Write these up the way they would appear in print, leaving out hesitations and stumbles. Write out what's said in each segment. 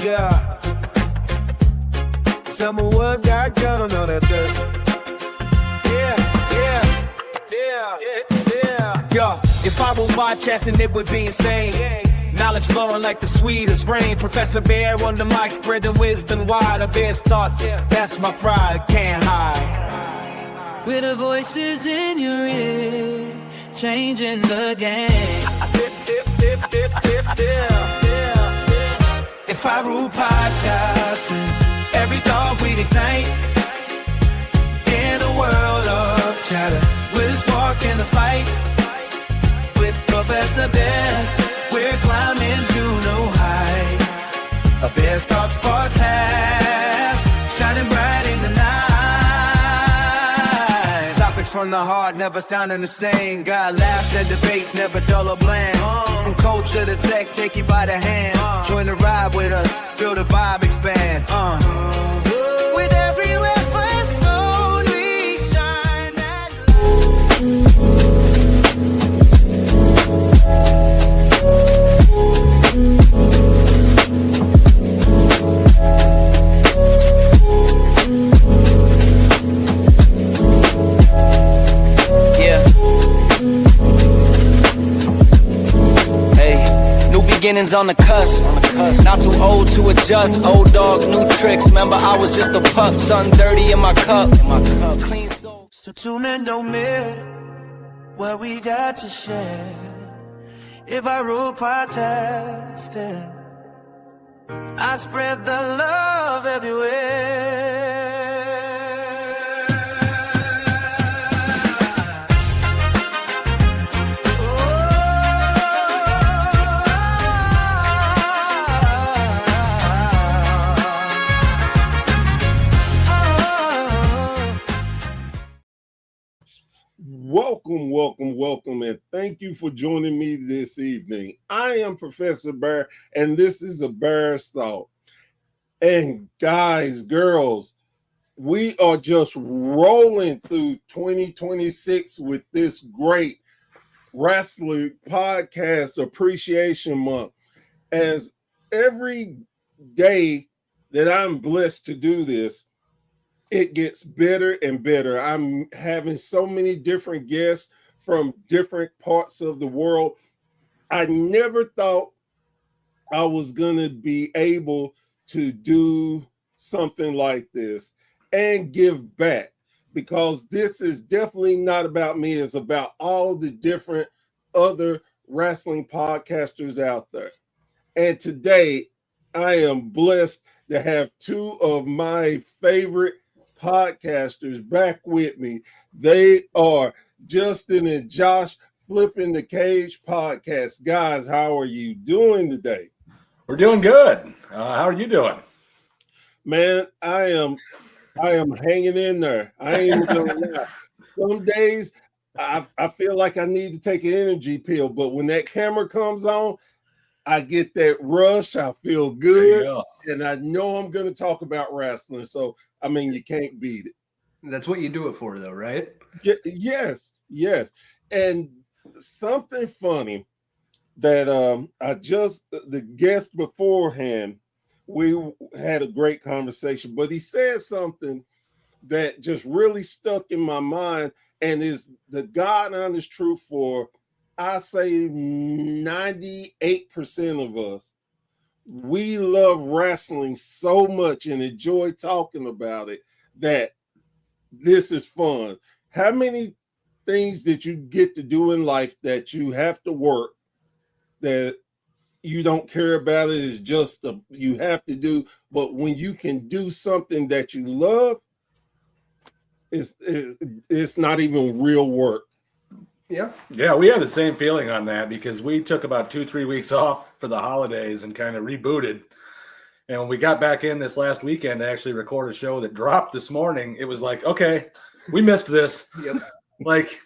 Yeah. Someone got gun on that dirt. Yeah. Yo, if I were podcasting, it would be insane. Knowledge flowing like the sweetest rain. Professor Bear on the mic, spreading wisdom wide. A bear's thoughts, that's my pride, I can't hide. With the voices in your ear, changing the game. If I rule podcasting, every thought we'd ignite. In a world of chatter, with a spark in the fight. With Professor Bear, we're climbing to new heights. A bear's thoughts for task, shining bright in the night. Topics from the heart, never sounding the same. God laughs and debates, never dull or bland. From culture to tech, take you by the hand. Join the ride with us, feel the vibe expand. With every episode, we shine that beginnings on the cusp. Not too old to adjust. Old dog, new tricks. Remember, I was just a pup. Something dirty in my cup. Clean soul. So tune in, don't miss what we got to share. If I rule podcasting, I spread the love everywhere. Welcome, and thank you for joining me this evening. I am Professor Bear, and this is a Bear's Thought. And guys, girls, we are just rolling through 2026 with this great wrestling podcast appreciation month. As every day that I'm blessed to do this, it gets better and better. I'm having so many different guests from different parts of the world. I never thought I was going to be able to do something like this and give back, because this is definitely not about me. It's about all the different other wrestling podcasters out there. And today I am blessed to have two of my favorite podcasters back with me. They are Justin and Josh, Flipping the Cage podcast. Guys, how are you doing today? We're doing good. How are you doing? Man, I am hanging in there. I ain't even gonna lie. Some days I feel like I need to take an energy pill, but when that camera comes on, I get that rush. I feel good, and I know I'm going to talk about wrestling. So, I mean, you can't beat it. That's what you do it for, though, right? Yes. And something funny that the guest beforehand, we had a great conversation, but he said something that just really stuck in my mind and is the God honest truth for, I say, 98% of us. We love wrestling so much and enjoy talking about it that this is fun. How many things that you get to do in life that you have to work that you don't care about it is just you have to do, but when you can do something that you love, it's not even real work. Yeah, we had the same feeling on that because we took about 2-3 weeks off for the holidays and kind of rebooted. And when we got back in this last weekend to actually record a show that dropped this morning, it was like, okay, we missed this. Like,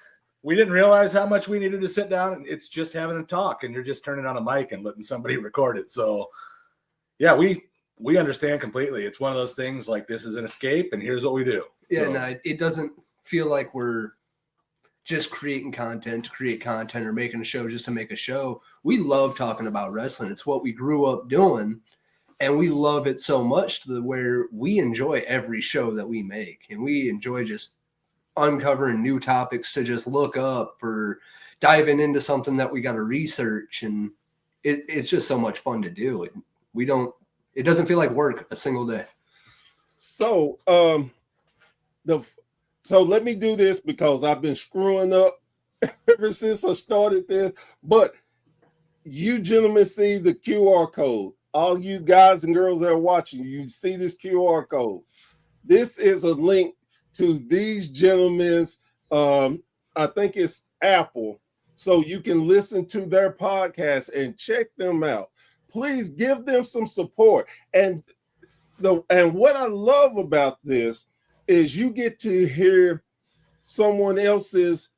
we didn't realize how much we needed to sit down, and it's just having a talk, and you're just turning on a mic and letting somebody record it. So, yeah, we understand completely. It's one of those things like, this is an escape, and here's what we do. It doesn't feel like we're just creating content to create content or making a show just to make a show. We love talking about wrestling. It's what we grew up doing. And we love it so much to where we enjoy every show that we make. And we enjoy just uncovering new topics to just look up or diving into something that we got to research. And it's just so much fun to do. It doesn't feel like work a single day. So, so let me do this because I've been screwing up ever since I started this. But you gentlemen see the QR code. All you guys and girls that are watching, you see this QR code. This is a link to these gentlemen's, I think it's Apple, so you can listen to their podcast and check them out. Please give them some support. And what I love about this is you get to hear someone else's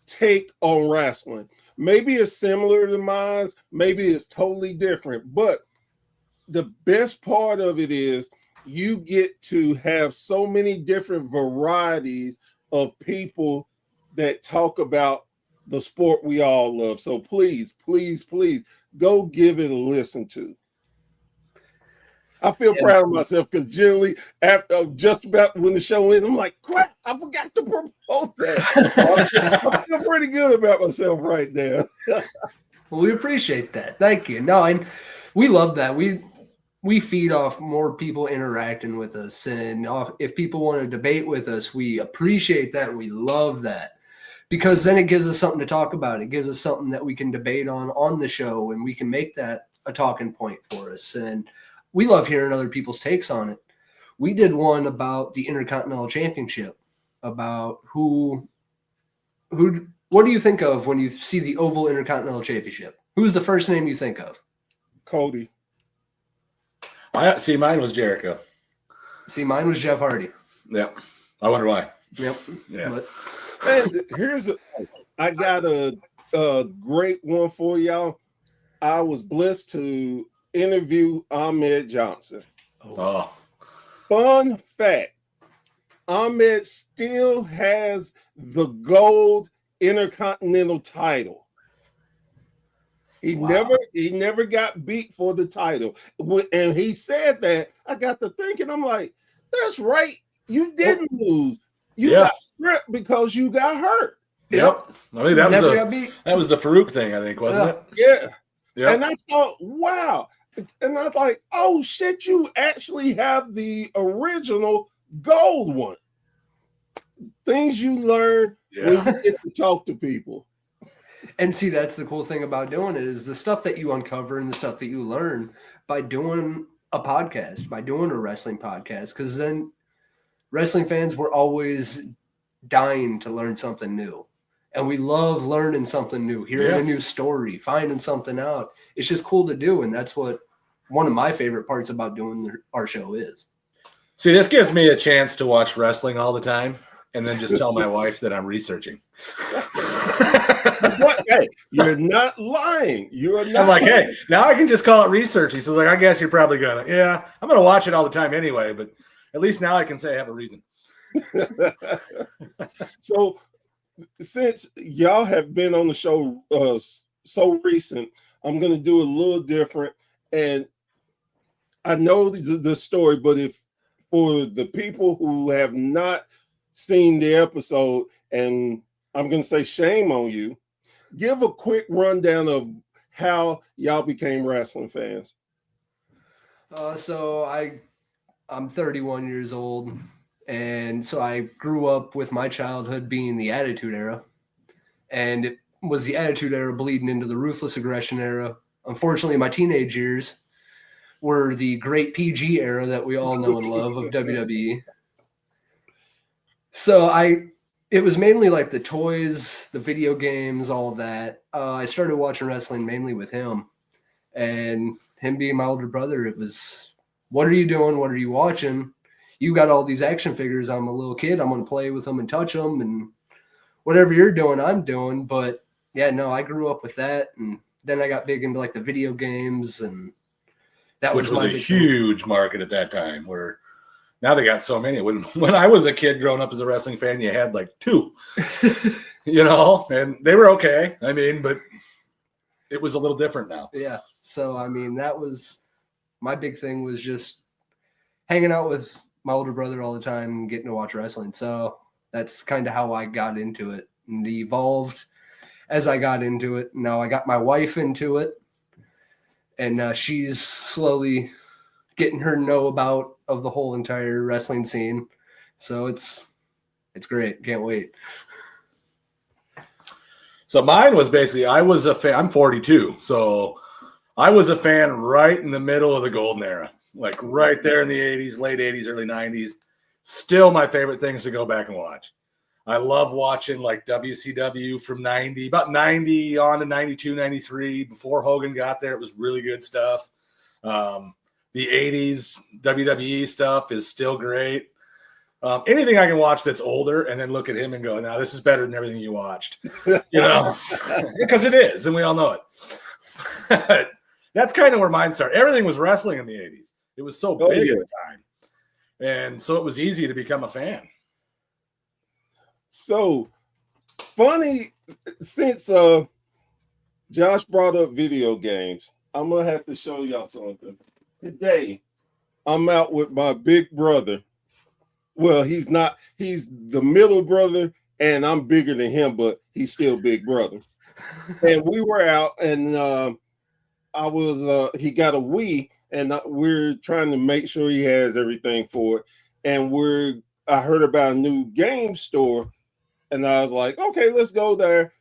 take on wrestling. Maybe it's similar to mine, maybe it's totally different, but the best part of it is you get to have so many different varieties of people that talk about the sport we all love. So please, please, please go give it a listen to. I feel proud of myself because generally, after just about when the show ends, I'm like, crap, I forgot to promote that. I feel pretty good about myself right now. Well, we appreciate that. Thank you. No, and we love that. We feed off more people interacting with us, and if people want to debate with us, we appreciate that. We love that because then it gives us something to talk about. It gives us something that we can debate on the show, and we can make that a talking point for us. And we love hearing other people's takes on it. We did one about the Intercontinental Championship, about what do you think of when you see the Oval Intercontinental Championship? Who's the first name you think of? Cody. See, mine was Jericho. See, mine was Jeff Hardy. Yeah. I wonder why. Yep. Yeah. And I got a great one for y'all. I was blessed to interview Ahmed Johnson. Oh. Fun fact, Ahmed still has the gold Intercontinental title. He never got beat for the title. And he said that. I got to thinking, I'm like, that's right. You didn't lose. You got stripped because you got hurt. Yep. I mean, that was the Farouk thing, I think, wasn't it? Yeah. Yep. And I thought, wow. And I was like, oh shit, you actually have the original gold one. Things you learn when you get to talk to people. And see, that's the cool thing about doing it is the stuff that you uncover and the stuff that you learn by doing a podcast, by doing a wrestling podcast, because then wrestling fans were always dying to learn something new. And we love learning something new, hearing a new story, finding something out. It's just cool to do. And that's what one of my favorite parts about doing our show is. See, this gives me a chance to watch wrestling all the time and then just tell my wife that I'm researching. What? Hey, you're not lying. You're not. I'm like, hey, now I can just call it researching. So like, I guess you're probably gonna. Yeah, I'm gonna watch it all the time anyway. But at least now I can say I have a reason. So, since y'all have been on the show so recent, I'm gonna do a little different. And I know the story, but if for the people who have not seen the episode, and I'm going to say shame on you, give a quick rundown of how y'all became wrestling fans. So I'm 31 years old, and so I grew up with my childhood being the Attitude Era, and it was the Attitude Era bleeding into the Ruthless Aggression Era. Unfortunately, my teenage years were the great PG era that we all know and love of WWE. So it was mainly like the toys, the video games, all of that. I started watching wrestling mainly with him, and him being my older brother, it was, what are you doing? What are you watching? You got all these action figures. I'm a little kid. I'm going to play with them and touch them, and whatever you're doing, I'm doing. But yeah, no, I grew up with that, and then I got big into like the video games, and that was a huge market at that time. Where now they got so many. When I was a kid growing up as a wrestling fan, you had like two, and they were okay. I mean, but it was a little different now. Yeah. So I mean, that was my big thing was just hanging out with my older brother all the time and getting to watch wrestling. So that's kind of how I got into it, and it evolved as I got into it. Now I got my wife into it, and she's slowly getting her know about of the whole entire wrestling scene. So it's great. Can't wait. So mine was basically, I was a fan. I'm 42, so I was a fan right in the middle of the golden era, like right there in the 80s, late 80s, early 90s. Still my favorite things to go back and watch. I love watching like WCW from 90, about 90 on to 92, 93. Before Hogan got there, it was really good stuff. The 80s WWE stuff is still great. Anything I can watch that's older and then look at him and go, now this is better than everything you watched, because it is, and we all know it. That's kind of where mine started. Everything was wrestling in the 80s. It was so big at the time. And so it was easy to become a fan. So funny, since Josh brought up video games, I'm gonna have to show y'all something. Today, I'm out with my big brother. Well, he's the middle brother, and I'm bigger than him, but he's still big brother. And we were out, and he got a Wii, and we're trying to make sure he has everything for it. And I heard about a new game store, and I was like, okay, let's go there.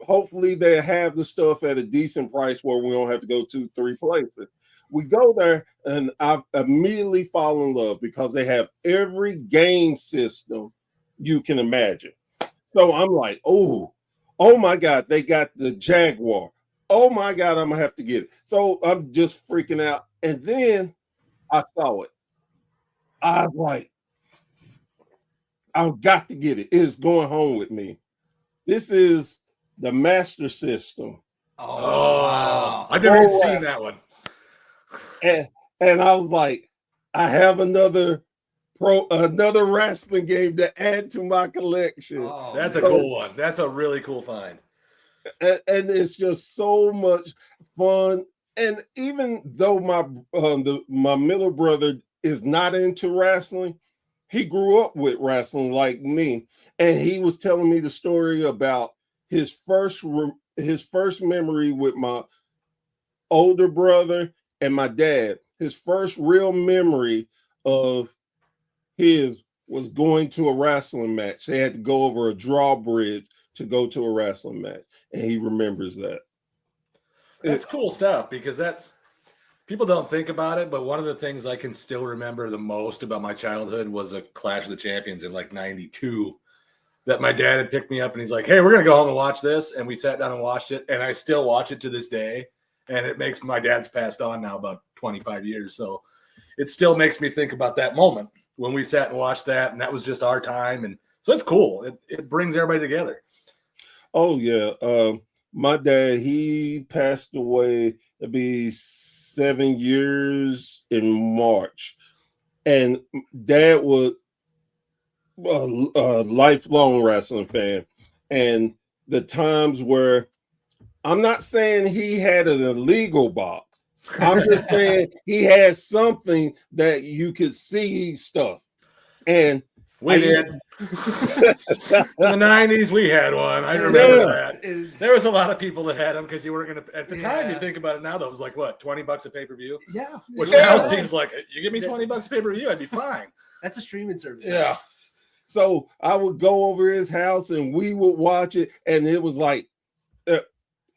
Hopefully they have the stuff at a decent price where we don't have to go 2-3 places. We go there, and I immediately fall in love because they have every game system you can imagine. So I'm like, oh my God, they got the Jaguar. Oh my God, I'm gonna have to get it. So I'm just freaking out. And then I saw it. I was like, I've got to get it. It is going home with me. This is the Master System. Oh, wow. I've never even seen that one. And I was like, I have another wrestling game to add to my collection. Oh, that's a cool one. That's a really cool find. And it's just so much fun. And even though my middle brother is not into wrestling, he grew up with wrestling like me. And he was telling me the story about his first memory with my older brother and my dad. His first real memory of his was going to a wrestling match. They had to go over a drawbridge to go to a wrestling match, and he remembers that. That's cool stuff, because people don't think about it, but one of the things I can still remember the most about my childhood was a Clash of the Champions in like 92 that my dad had picked me up, and he's like, hey, we're going to go home and watch this. And we sat down and watched it, and I still watch it to this day. And it makes my dad's passed on now about 25 years. So it still makes me think about that moment when we sat and watched that. And that was just our time. And so it's cool. It brings everybody together. Oh, yeah. My dad, he passed away, it'd be 7 years in March. And Dad was a lifelong wrestling fan. And the times where, I'm not saying he had an illegal box. I'm just saying he had something that you could see stuff. And we did. In the 90s, we had one. I remember that. There was a lot of people that had them because you weren't going to, at the time, you think about it now, though, it was like, what, $20 a pay-per-view? Yeah. Which now seems like, you give me $20 a pay-per-view, I'd be fine. That's a streaming service. Yeah. So I would go over his house and we would watch it, and it was like,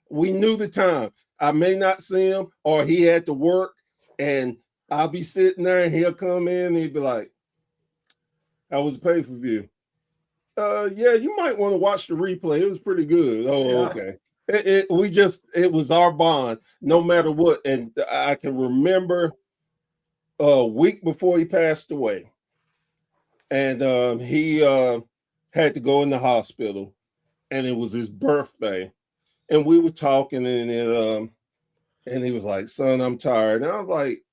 we knew the time. I may not see him, or he had to work, and I'll be sitting there and he'll come in and he'd be like, I was a pay-per-view. Yeah, you might want to watch the replay. It was pretty good. Oh, yeah. Okay. It was our bond no matter what. And I can remember a week before he passed away, and he had to go in the hospital, and it was his birthday. And we were talking, and he was like, son, I'm tired. And I was like,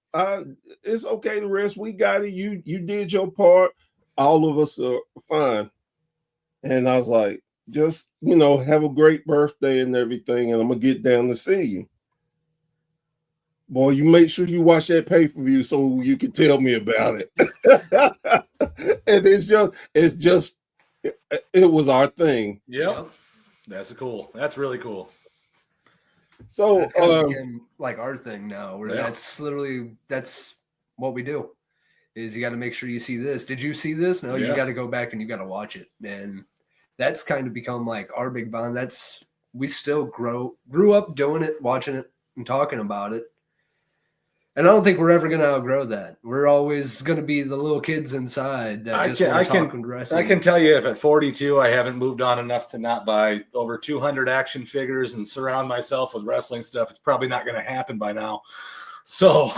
it's okay to rest. We got it. You did your part. All of us are fine. And I was like, just, have a great birthday and everything, and I'm going to get down to see you. Boy, you make sure you watch that pay-per-view so you can tell me about it. And it was our thing. Yep. That's really cool. So That's kind of became like our thing now, where Yeah. that's what we do. Is you got to make sure you see this. Did you see this? No, you Yeah. got to go back and you got to watch it. And that's kind of become like our big bond. We still grew up doing it, watching it, and talking about it. And I don't think we're ever going to outgrow that. We're always going to be the little kids inside that just want to talk wrestling. I can tell you if at 42 I haven't moved on enough to not buy over 200 action figures and surround myself with wrestling stuff, it's probably not going to happen by now. So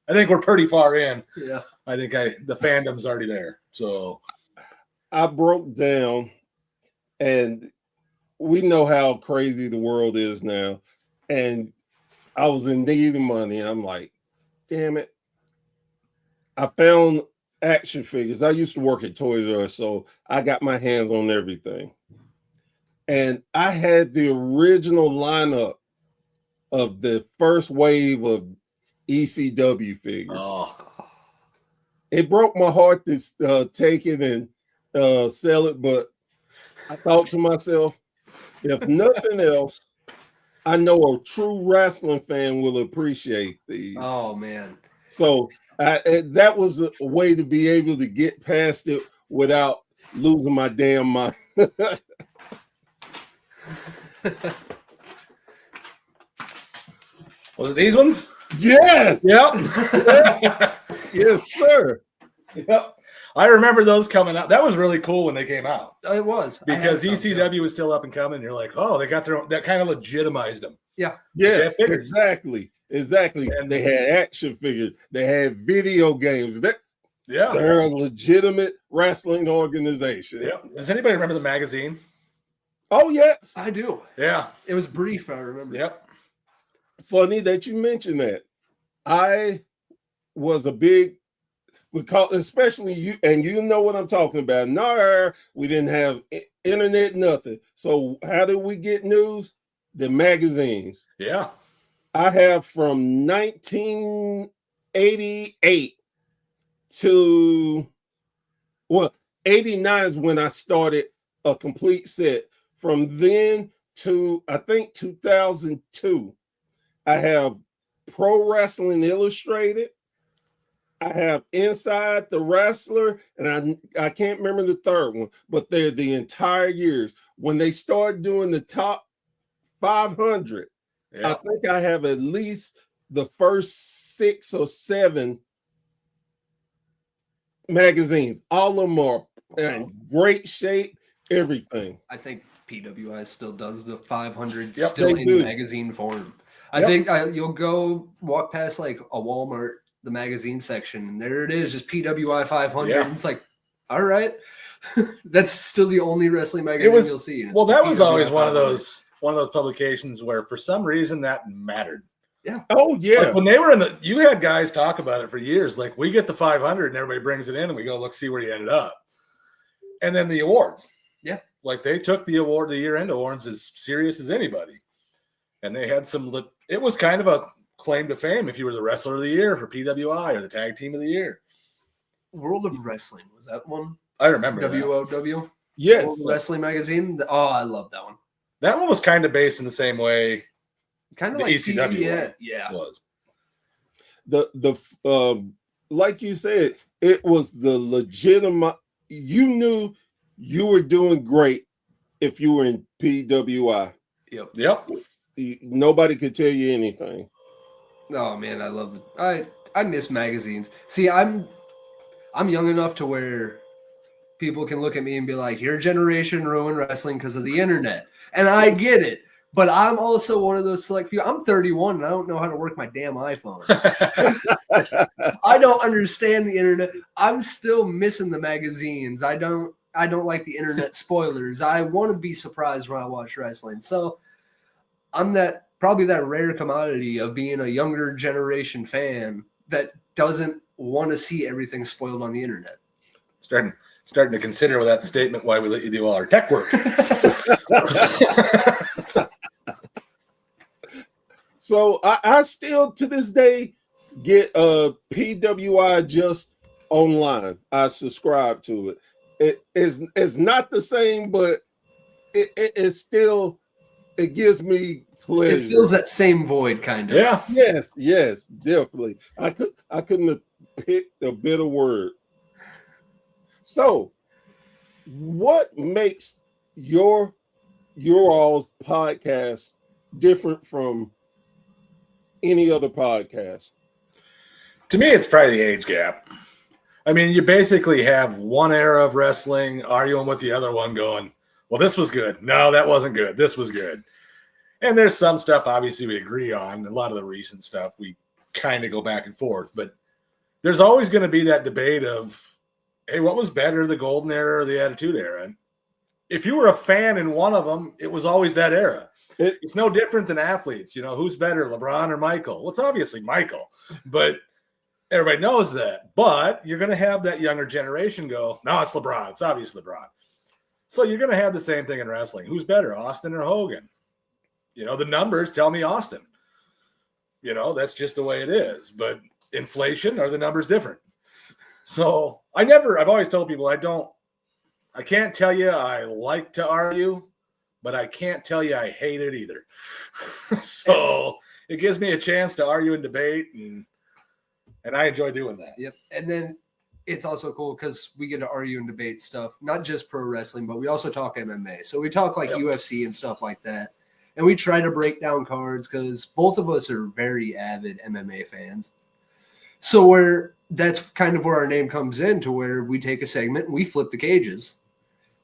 I think we're pretty far in. Yeah. I think the fandom's already there. So I broke down, and we know how crazy the world is now. And I was in need of money. And I'm like, damn it. I found action figures. I used to work at Toys R Us, so I got my hands on everything. And I had the original lineup of the first wave of ECW figures. It broke my heart to take it and sell it, but I thought to myself, if nothing else, I know a true wrestling fan will appreciate these. Oh, man. So that was a way to be able to get past it without losing my damn mind. was it these ones? Yes. Yep. Yes, sir. Yep. I remember those coming out. That was really cool when they came out. It was. Because ECW was still up and coming. You're like, oh, they got their own. That kind of legitimized them. Yeah. Yeah, exactly. And they had action figures. They had video games. They're a legitimate wrestling organization. Yeah. Does anybody remember the magazine? Oh, yeah. I do. Yeah. It was brief, I remember. Yep. Funny that you mentioned that. I was a big, especially you, and you know what I'm talking about. No, we didn't have internet, nothing. So how did we get news? The magazines. Yeah. I have from 1988 to 89 is when I started a complete set. From then to I think 2002, I have Pro Wrestling Illustrated. I have Inside the Wrestler, and I can't remember the third one, but they're the entire years. When they start doing the top 500, I think I have at least the first 6 or 7 magazines. All of them are in great shape, everything. I think PWI still does the 500 Yep, still they in do. magazine form. I think you'll go walk past like a Walmart, the magazine section, and there it is, just PWI 500. Yeah. And it's like, all right, that's still the only wrestling magazine you'll see. Well, that was PWI always one of 500. those publications where for some reason that mattered. Oh, yeah. Like when they were you had guys talk about it for years. Like we get the 500 and everybody brings it in and we go, look, see where you ended up. And then the awards. Yeah. Like they took the year-end awards as serious as anybody. And they had it was kind of a claim to fame if you were the wrestler of the year for PWI or the tag team of the year. World of Wrestling, was that one? I remember that. WOW? Yes. World of Wrestling magazine. Oh, I love that one. That one was kind of based in the same way Kind of the like ECW yeah. was. The like you said, it was the legitimate. You knew you were doing great if you were in PWI. Yep. Nobody could tell you anything. Oh man, I love it. I miss magazines. See, I'm young enough to where people can look at me and be like, your generation ruined wrestling because of the internet. And I get it. But I'm also one of those select few. I'm 31 and I don't know how to work my damn iPhone. I don't understand the internet. I'm still missing the magazines. I don't like the internet spoilers. I want to be surprised when I watch wrestling. So I'm probably that rare commodity of being a younger generation fan that doesn't want to see everything spoiled on the internet. Starting to consider with that statement why we let you do all our tech work. So I still to this day get PWI just online. I subscribe to it. It's not the same, but it's still, it gives me pleasure. It fills that same void, kind of. Yeah. Yes, definitely. I couldn't have picked a better word. So, what makes your all's podcast different from any other podcast? To me, it's probably the age gap. I mean, you basically have one era of wrestling arguing with the other one going, well, this was good. No, that wasn't good. This was good. And there's some stuff, obviously, we agree on. A lot of the recent stuff, we kind of go back and forth. But there's always going to be that debate of, hey, what was better, the golden era or the attitude era? And if you were a fan in one of them, it was always that era. It's no different than athletes. You know, who's better, LeBron or Michael? Well, it's obviously Michael. But everybody knows that. But you're going to have that younger generation go, no, it's LeBron. It's obviously LeBron. So you're going to have the same thing in wrestling. Who's better, Austin or Hogan? You know, the numbers tell me Austin. You know, that's just the way it is. But inflation, are the numbers different? So I've always told people I can't tell you I like to argue, but I can't tell you I hate it either. So it gives me a chance to argue and debate, and I enjoy doing that. Yep. And then it's also cool because we get to argue and debate stuff, not just pro wrestling, but we also talk MMA. So we talk like UFC and stuff like that. And we try to break down cards because both of us are very avid MMA fans. So that's kind of where our name comes in, to where we take a segment and we flip the cages.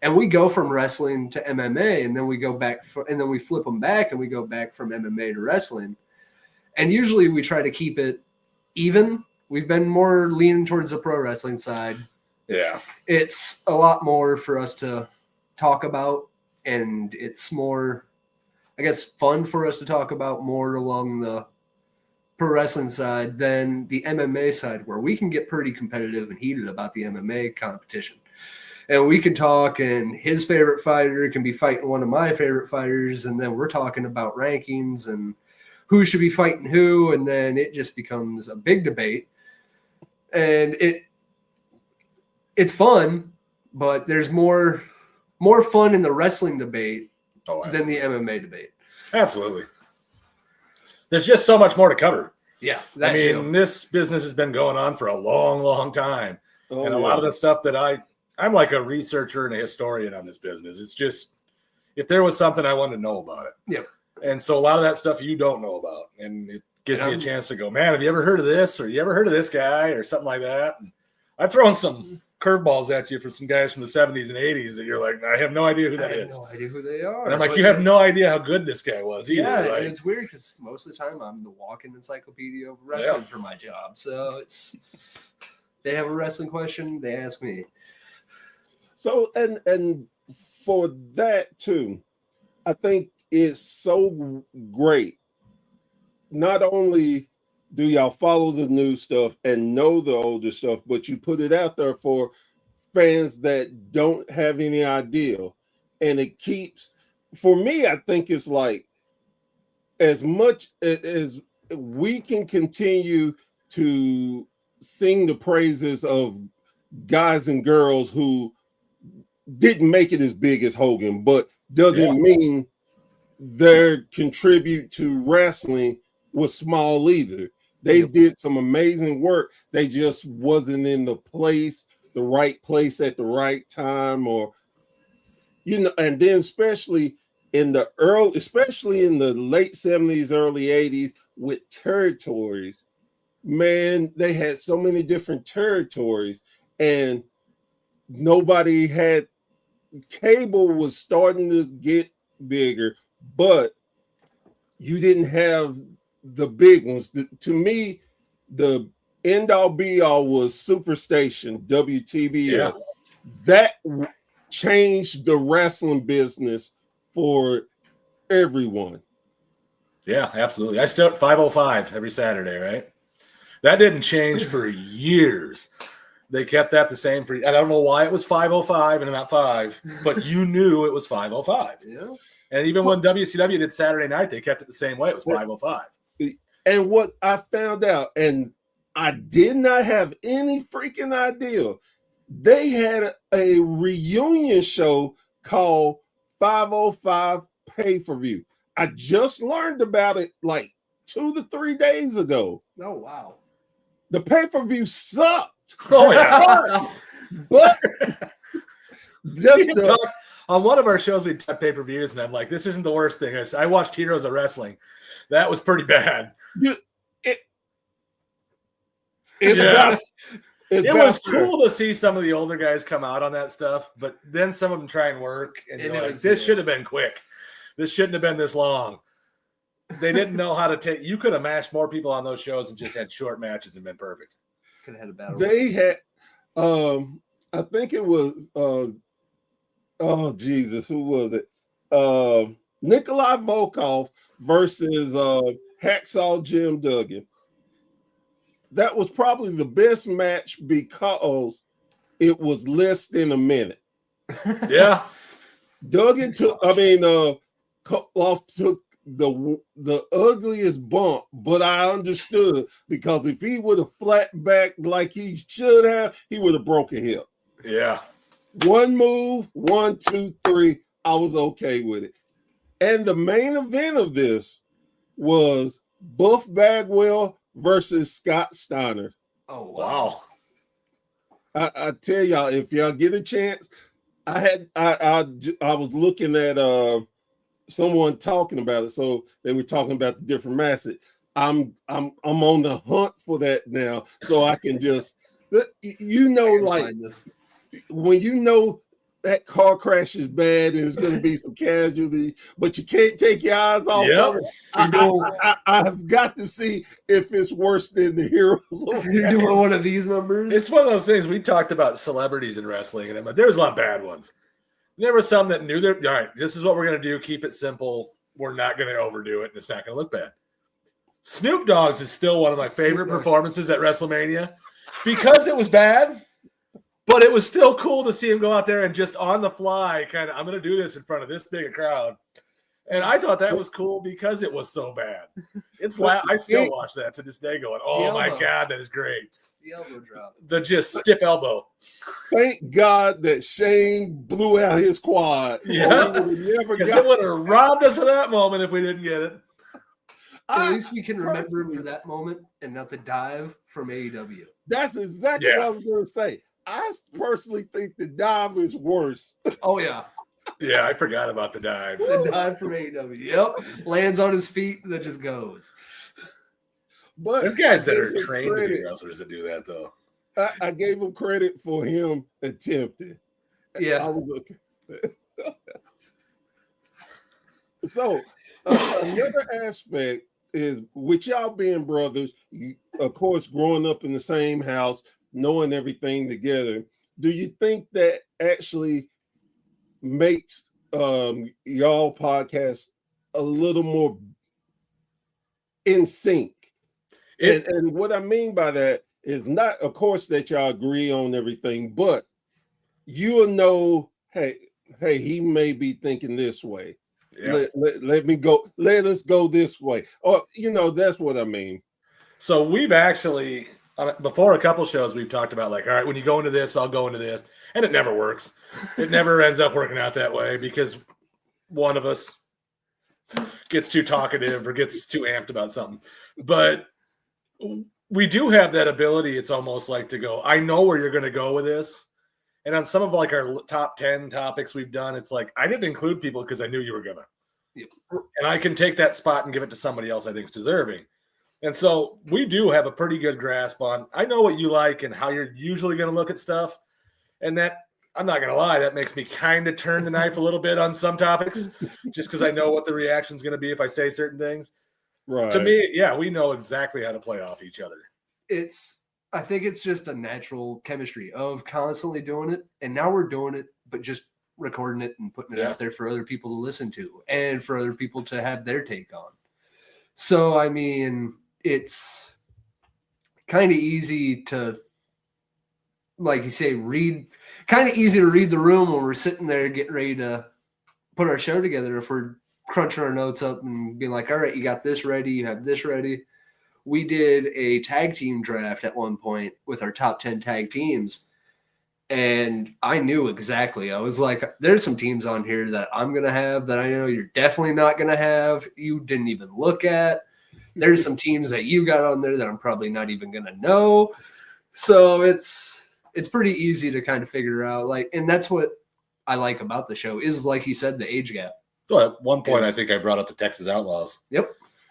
And we go from wrestling to MMA, and then we go back, and then we flip them back, and we go back from MMA to wrestling. And usually we try to keep it even. We've been more leaning towards the pro wrestling side. Yeah. It's a lot more for us to talk about, and it's more, I guess, fun for us to talk about more along the pro wrestling side than the MMA side, where we can get pretty competitive and heated about the MMA competition. And we can talk, and his favorite fighter can be fighting one of my favorite fighters, and then we're talking about rankings and who should be fighting who, and then it just becomes a big debate. And it's fun, but there's more fun in the wrestling debate than the MMA debate. Absolutely. There's just so much more to cover. Yeah. I mean, this business has been going on for a long, long time. And a lot of the stuff that I'm like a researcher and a historian on this business. It's just, if there was something I wanted to know about it. Yeah. And so a lot of that stuff you don't know about. And it gives me a chance to go, man, have you ever heard of this? Or you ever heard of this guy? Or something like that. And I've thrown some curveballs at you for some guys from the 70s and 80s that you're like, I have no idea who that is. I have no idea who they are. And I'm like, you have no idea how good this guy was either. Yeah, right? and it's weird because most of the time I'm the walking encyclopedia of wrestling for my job. So they have a wrestling question, they ask me. So and for that too, I think it's so great. Not only do y'all follow the new stuff and know the older stuff, but you put it out there for fans that don't have any idea. And it keeps, for me, I think it's like, as much as we can continue to sing the praises of guys and girls who didn't make it as big as Hogan, but doesn't mean their contribute to wrestling was small either. They did some amazing work. They just wasn't in the right place at the right time, or and then especially in the late 70s, early 80s with territories, man, they had so many different territories, and nobody had cable was starting to get bigger, but you didn't have the big ones. To me, the end all be all was Superstation, WTBS. Yeah. That changed the wrestling business for everyone. Yeah, absolutely. I still at 505 every Saturday, right? That didn't change for years. They kept that the same for. I don't know why it was 505 and not 5, but you knew it was 505. Yeah. And even when WCW did Saturday night, they kept it the same way. It was 505. And what I found out, and I did not have any freaking idea, they had a reunion show called 505 Pay-Per-View. I just learned about it like 2 to 3 days ago. Oh, wow. The pay-per-view sucked. Oh yeah. But just on one of our shows, we did pay-per-views, and I'm like, this isn't the worst thing. I watched Heroes of Wrestling. That was pretty bad. It was cool to see some of the older guys come out on that stuff, but then some of them try and work, and you're like, this should have been quick. This shouldn't have been this long. They didn't know how to take. You could have mashed more people on those shows and just had short matches and been perfect. Could have had a battle. They had, I think it was, oh Jesus, who was it? Nikolai Volkov versus Hacksaw Jim Duggan. That was probably the best match because it was less than a minute. Yeah. Duggan took, Koloff took the ugliest bump, but I understood because if he would have flat back like he should have, he would have broken hip. Yeah. One move, 1, 2, 3, I was okay with it. And the main event of this was Buff Bagwell versus Scott Steiner. Oh wow! I tell y'all, if y'all get a chance, I was looking at someone talking about it, so they were talking about the different matches. I'm on the hunt for that now, so I can just like when you know that car crash is bad and it's going to be some casualty, but you can't take your eyes off of it. I've got to see if it's worse than the Heroes. You're doing one of these numbers. It's one of those things we talked about celebrities in wrestling, and there's a lot of bad ones. There were some that knew all right, this is what we're going to do. Keep it simple. We're not going to overdo it, and it's not going to look bad. Snoop Dogg's is still one of my favorite performances at WrestleMania because it was bad. But it was still cool to see him go out there and just on the fly, kind of, I'm going to do this in front of this big a crowd. And I thought that was cool because it was so bad. I still watch that to this day going, oh my God, that is great. The elbow drop. The just stiff elbow. Thank God that Shane blew out his quad. Yeah. Because it would have robbed us of that moment if we didn't get it. At least we can remember him for that moment and not the dive from AEW. That's exactly what I was going to say. I personally think the dive is worse. Oh, yeah. Yeah, I forgot about the dive. The dive from AEW. Yep. Lands on his feet and then just goes. But there's guys that are trained to be wrestlers that do that, though. I gave him credit for him attempting. Yeah. I was looking. So, another aspect is with y'all being brothers, of course, growing up in the same house, knowing everything together, do you think that actually makes y'all podcast a little more in sync? And what I mean by that is not, of course, that y'all agree on everything, but you'll know, hey, he may be thinking this way. Yeah. Let us go this way. Or, that's what I mean. So we've actually, before a couple shows, we've talked about like, all right, when you go into this, I'll go into this. And it never works. It never ends up working out that way because one of us gets too talkative or gets too amped about something. But we do have that ability. It's almost like to go, I know where you're going to go with this. And on some of like our top 10 topics we've done, it's like, I didn't include people because I knew you were going to. Yep. And I can take that spot and give it to somebody else I think is deserving. And so we do have a pretty good grasp on, I know what you like and how you're usually going to look at stuff. And that, I'm not going to lie, that makes me kind of turn the knife a little bit on some topics just because I know what the reaction is going to be if I say certain things. Right. To me, yeah, we know exactly how to play off each other. I think it's just a natural chemistry of constantly doing it. And now we're doing it, but just recording it and putting it out there for other people to listen to and for other people to have their take on. So, I mean, it's kind of easy to, like you say, kind of easy to read the room when we're sitting there getting ready to put our show together. If we're crunching our notes up and being like, all right, you got this ready, you have this ready. we did a tag team draft at one point with our top 10 tag teams. And I knew exactly. I was like, there's some teams on here that I'm going to have that I know you're definitely not going to have. You didn't even look at. There's some teams that you got on there that I'm probably not even going to know. So it's pretty easy to kind of figure out. Like, and that's what I like about the show is, like you said, the age gap. So at one point, I think I brought up the Texas Outlaws. Yep.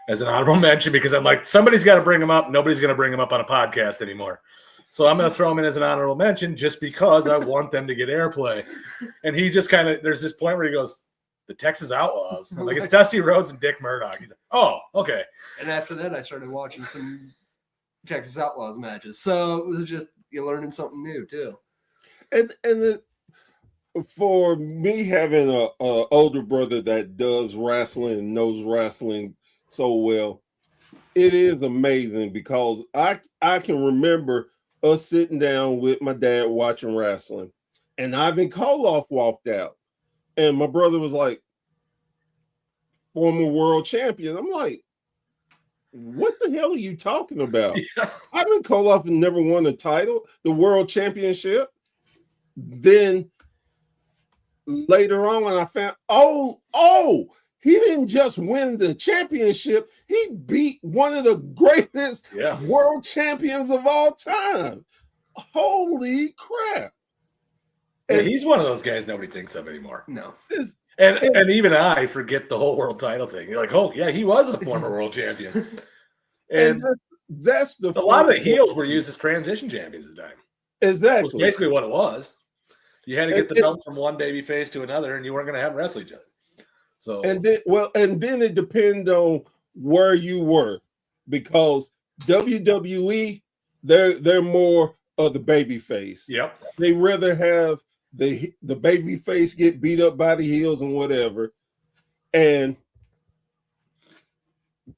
As an honorable mention, because I'm like, somebody's got to bring them up. Nobody's going to bring them up on a podcast anymore. So I'm going to throw them in as an honorable mention just because I want them to get airplay. And he just kind of, there's this point where he goes, the Texas Outlaws. I'm like, it's Dusty Rhodes and Dick Murdoch. He's like, oh, okay. And after that, I started watching some Texas Outlaws matches. So it was just, you're learning something new too. For me, having a older brother that does wrestling and knows wrestling so well, it is amazing because I can remember us sitting down with my dad watching wrestling, and Ivan Koloff walked out, and my brother was like, former world champion. I'm like, what the hell are you talking about? Yeah. Ivan Koloff never won a title, the world championship. Then later on, when I found, he didn't just win the championship, he beat one of the greatest world champions of all time. Holy crap. Yeah, he's one of those guys nobody thinks of anymore. No. And even I forget the whole world title thing. You're like, oh, yeah, he was a former world champion. And that's the a lot of the heels were used as transition champions at the time. Exactly. That's basically what it was. You had to get the belt from one baby face to another, and you weren't going to have them wrestle each other. So and then it depends on where you were, because WWE they're more of the baby face. Yep. They rather have the baby face get beat up by the heels and whatever. And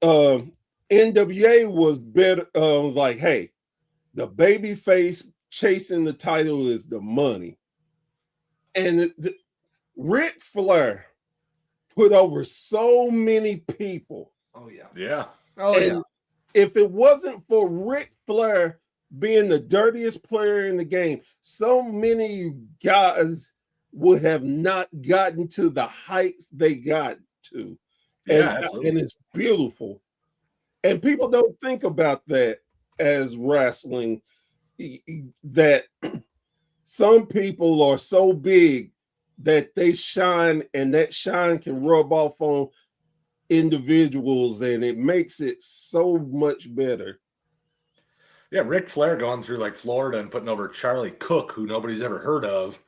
NWA was better. Was like, hey, the baby face chasing the title is the money. And Ric Flair put over so many people. Oh yeah. Yeah. Oh and yeah. If it wasn't for Ric Flair being the dirtiest player in the game, so many guys would have not gotten to the heights they got to. And it's beautiful. And people don't think about that as wrestling, that some people are so big that they shine, and that shine can rub off on individuals, and it makes it so much better. Yeah, Ric Flair going through like Florida and putting over Charlie Cook, who nobody's ever heard of.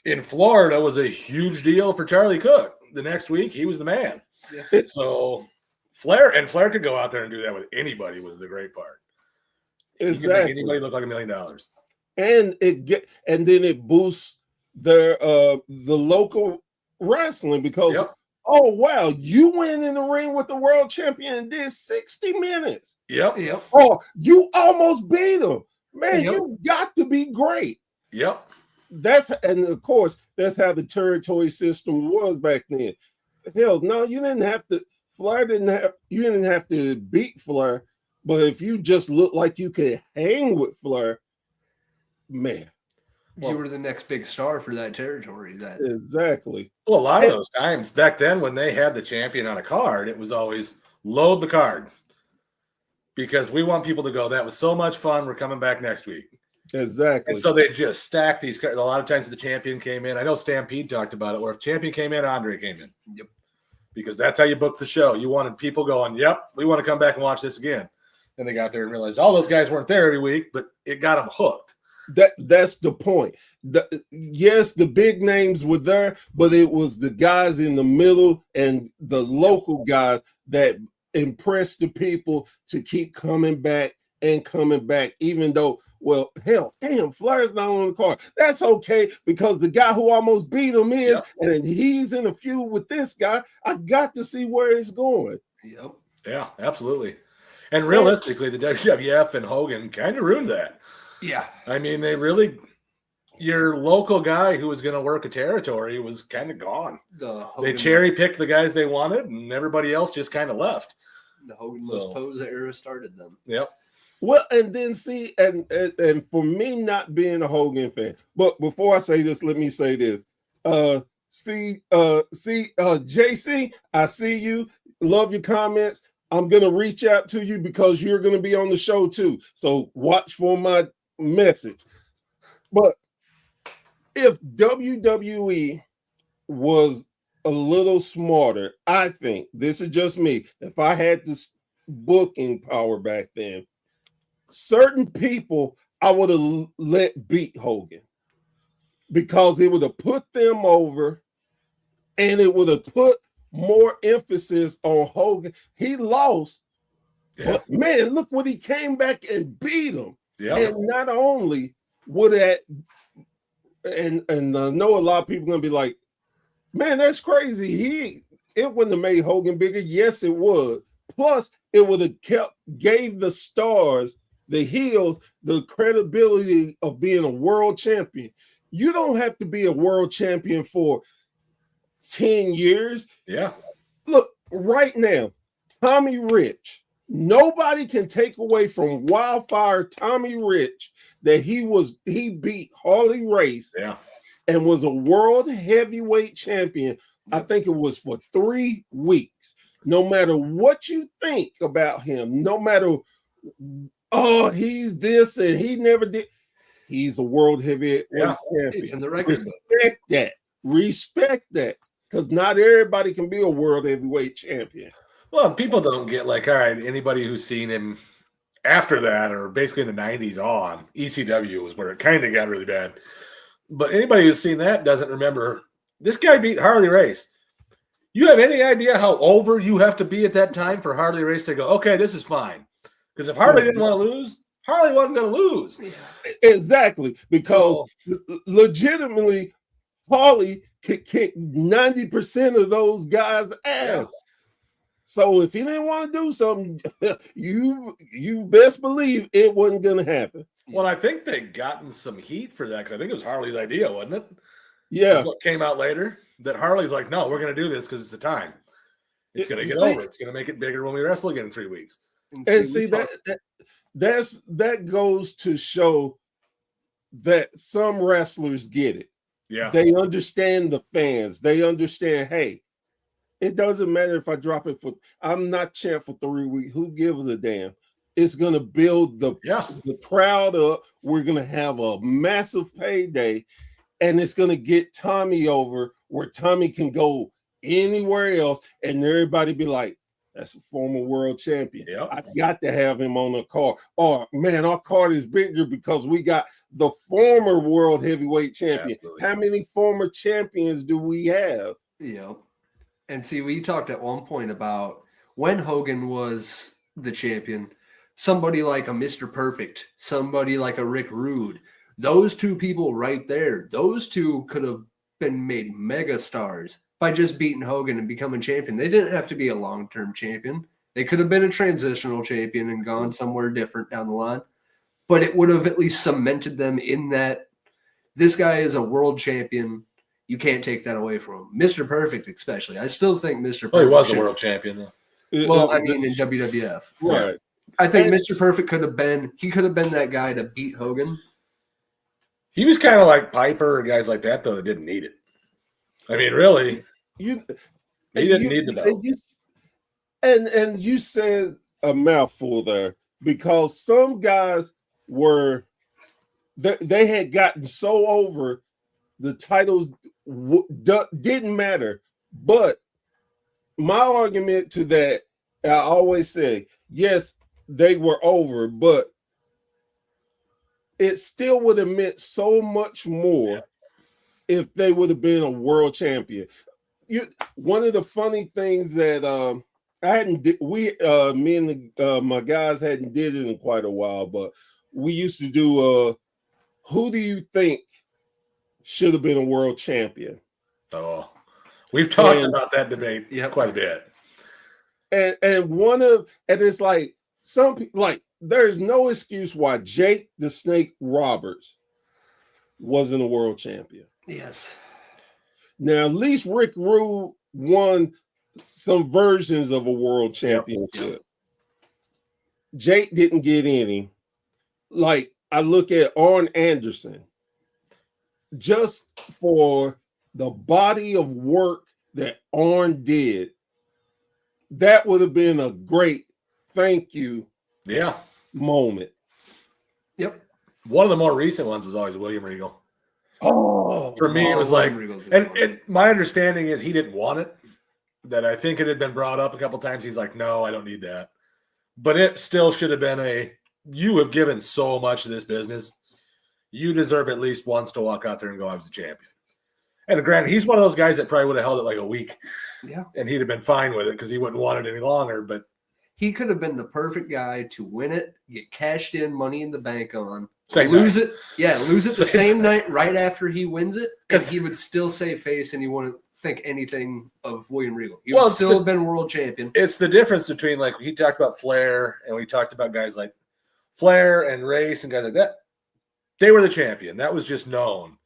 In Florida was a huge deal for Charlie Cook. The next week, he was the man. Yeah. So Flair could go out there and do that with anybody was the great part. Exactly. He could make anybody look like $1 million. And then it boosts their the local wrestling, because oh wow, you went in the ring with the world champion and did 60 minutes. Yep. Oh, you almost beat him. Man, you got to be great. Yep. And of course, that's how the territory system was back then. Hell, no, you didn't have to. You didn't have to beat Flair, but if you just looked like you could hang with Flair, man, you were the next big star for that territory. Exactly. Well, a lot of those times back then, when they had the champion on a card, it was always load the card, because we want people to go, that was so much fun, we're coming back next week. Exactly. And so they just stacked these cards. A lot of times the champion came in. I know Stampede talked about it, where if champion came in, Andre came in. Yep. Because that's how you booked the show. You wanted people going, yep, we want to come back and watch this again. Then they got there and realized all those guys weren't there every week, but it got them hooked. That's the point. Yes, the big names were there, but it was the guys in the middle and the local guys that impressed the people to keep coming back, even though, well, hell, damn, Flair's not on the card. That's okay, because the guy who almost beat him in, and he's in a feud with this guy, I got to see where it's going. Yep. Yeah, absolutely. And realistically, the WWF and Hogan kind of ruined that. Yeah. I mean, they really, your local guy who was going to work a territory was kind of gone. They cherry picked the guys they wanted, and everybody else just kind of left. The Hogan must pose era started then. Yep. Well, and then see, and for me not being a Hogan fan, but before I say this, let me say this. JC, I see you. Love your comments. I'm gonna reach out to you because you're gonna be on the show too. So watch for my message. But if WWE was a little smarter, I think this is just me. If I had this booking power back then, certain people I would have let beat Hogan because it would have put them over and it would have put more emphasis on Hogan. He lost, but man, look what he came back and beat him. Yeah. And not only would that, and I know a lot of people are gonna be like, man, that's crazy. It wouldn't have made Hogan bigger. Yes, it would. Plus, it would have gave the stars, the heels, the credibility of being a world champion. You don't have to be a world champion for 10 years. Yeah. Look, right now, Tommy Rich, nobody can take away from Wildfire Tommy Rich that he beat Harley Race and was a world heavyweight champion. I think it was for 3 weeks. No matter what you think about him, no matter, oh, he's this and he never did. He's a world heavyweight champion. It's in the record. Respect that. Because not everybody can be a world heavyweight champion. Well, people don't get like, all right, anybody who's seen him after that or basically in the 90s on, ECW was where it kind of got really bad. But anybody who's seen that doesn't remember this guy beat Harley Race. You have any idea how over you have to be at that time for Harley Race to go, okay, this is fine? Because if Harley didn't want to lose, Harley wasn't going to lose. Exactly. Because legitimately, Harley could kick 90% of those guys' ass. So if he didn't want to do something, you best believe it wasn't going to happen. Well, I think they gotten some heat for that because I think it was Harley's idea, wasn't it? Yeah. That's what came out later, that Harley's like, no, we're going to do this because it's the time. It's going to get over. It's going to make it bigger when we wrestle again in 3 weeks. And see that goes to show that some wrestlers get it. Yeah. They understand the fans. They understand, hey, it doesn't matter if I drop it I'm not champ for 3 weeks. Who gives a damn? It's going to build the crowd up. We're going to have a massive payday, and it's going to get Tommy over where Tommy can go anywhere else, and everybody be like, that's a former world champion. Yep. I got to have him on the card. Oh, man, our card is bigger because we got the former world heavyweight champion. Absolutely. How many former champions do we have? Yeah. And see, we talked at one point about when Hogan was the champion, somebody like a Mr. Perfect, somebody like a Rick Rude, those two people right there, those two could have been made mega stars by just beating Hogan and becoming champion. They didn't have to be a long-term champion. They could have been a transitional champion and gone somewhere different down the line. But it would have at least cemented them in that this guy is a world champion. You can't take that away from him. Mr. Perfect especially. I still think Mr. Perfect. Well, he was a world champion, though. Well, I mean, in WWF. Right. I think Mr. Perfect could have been that guy to beat Hogan. He was kind of like Piper or guys like that, though, that didn't need it. I mean, really, he didn't need the belt. And you said a mouthful there because some guys they had gotten so over the titles didn't matter. But my argument to that, I always say, yes, they were over, but it still would have meant so much more if they would have been a world champion. One of the funny things that me and my guys hadn't did it in quite a while, but we used to do who do you think should have been a world champion? Oh, we've talked about that debate quite a bit. And it's like some people, like, there's no excuse why Jake the Snake Roberts wasn't a world champion. Yes. Now, at least Rick Rude won some versions of a world championship. Jake didn't get any. Like, I look at Arn Anderson, just for the body of work that Arn did, that would have been a great thank you Yeah. moment. Yep. One of the more recent ones was always William Regal. Oh, For me, it was William like, Regal's a good one. and my understanding is he didn't want it. That I think it had been brought up a couple times. He's like, no, I don't need that. But it still should have been you have given so much to this business. You deserve at least once to walk out there and go, I was the champion. And granted, he's one of those guys that probably would have held it like a week. Yeah. And he'd have been fine with it because he wouldn't want it any longer. But He could have been the perfect guy to win it, get cashed in, money in the bank on, Same lose night. it. Yeah, lose it the Same same night right after he wins it, and 'Cause- he would still save face and he wouldn't think anything of William Regal. He Well, would it's still the- have been world champion. it's the difference between, like, he talked about Flair and we talked about guys like Flair and Race and guys like that. They were the champion. That was just known.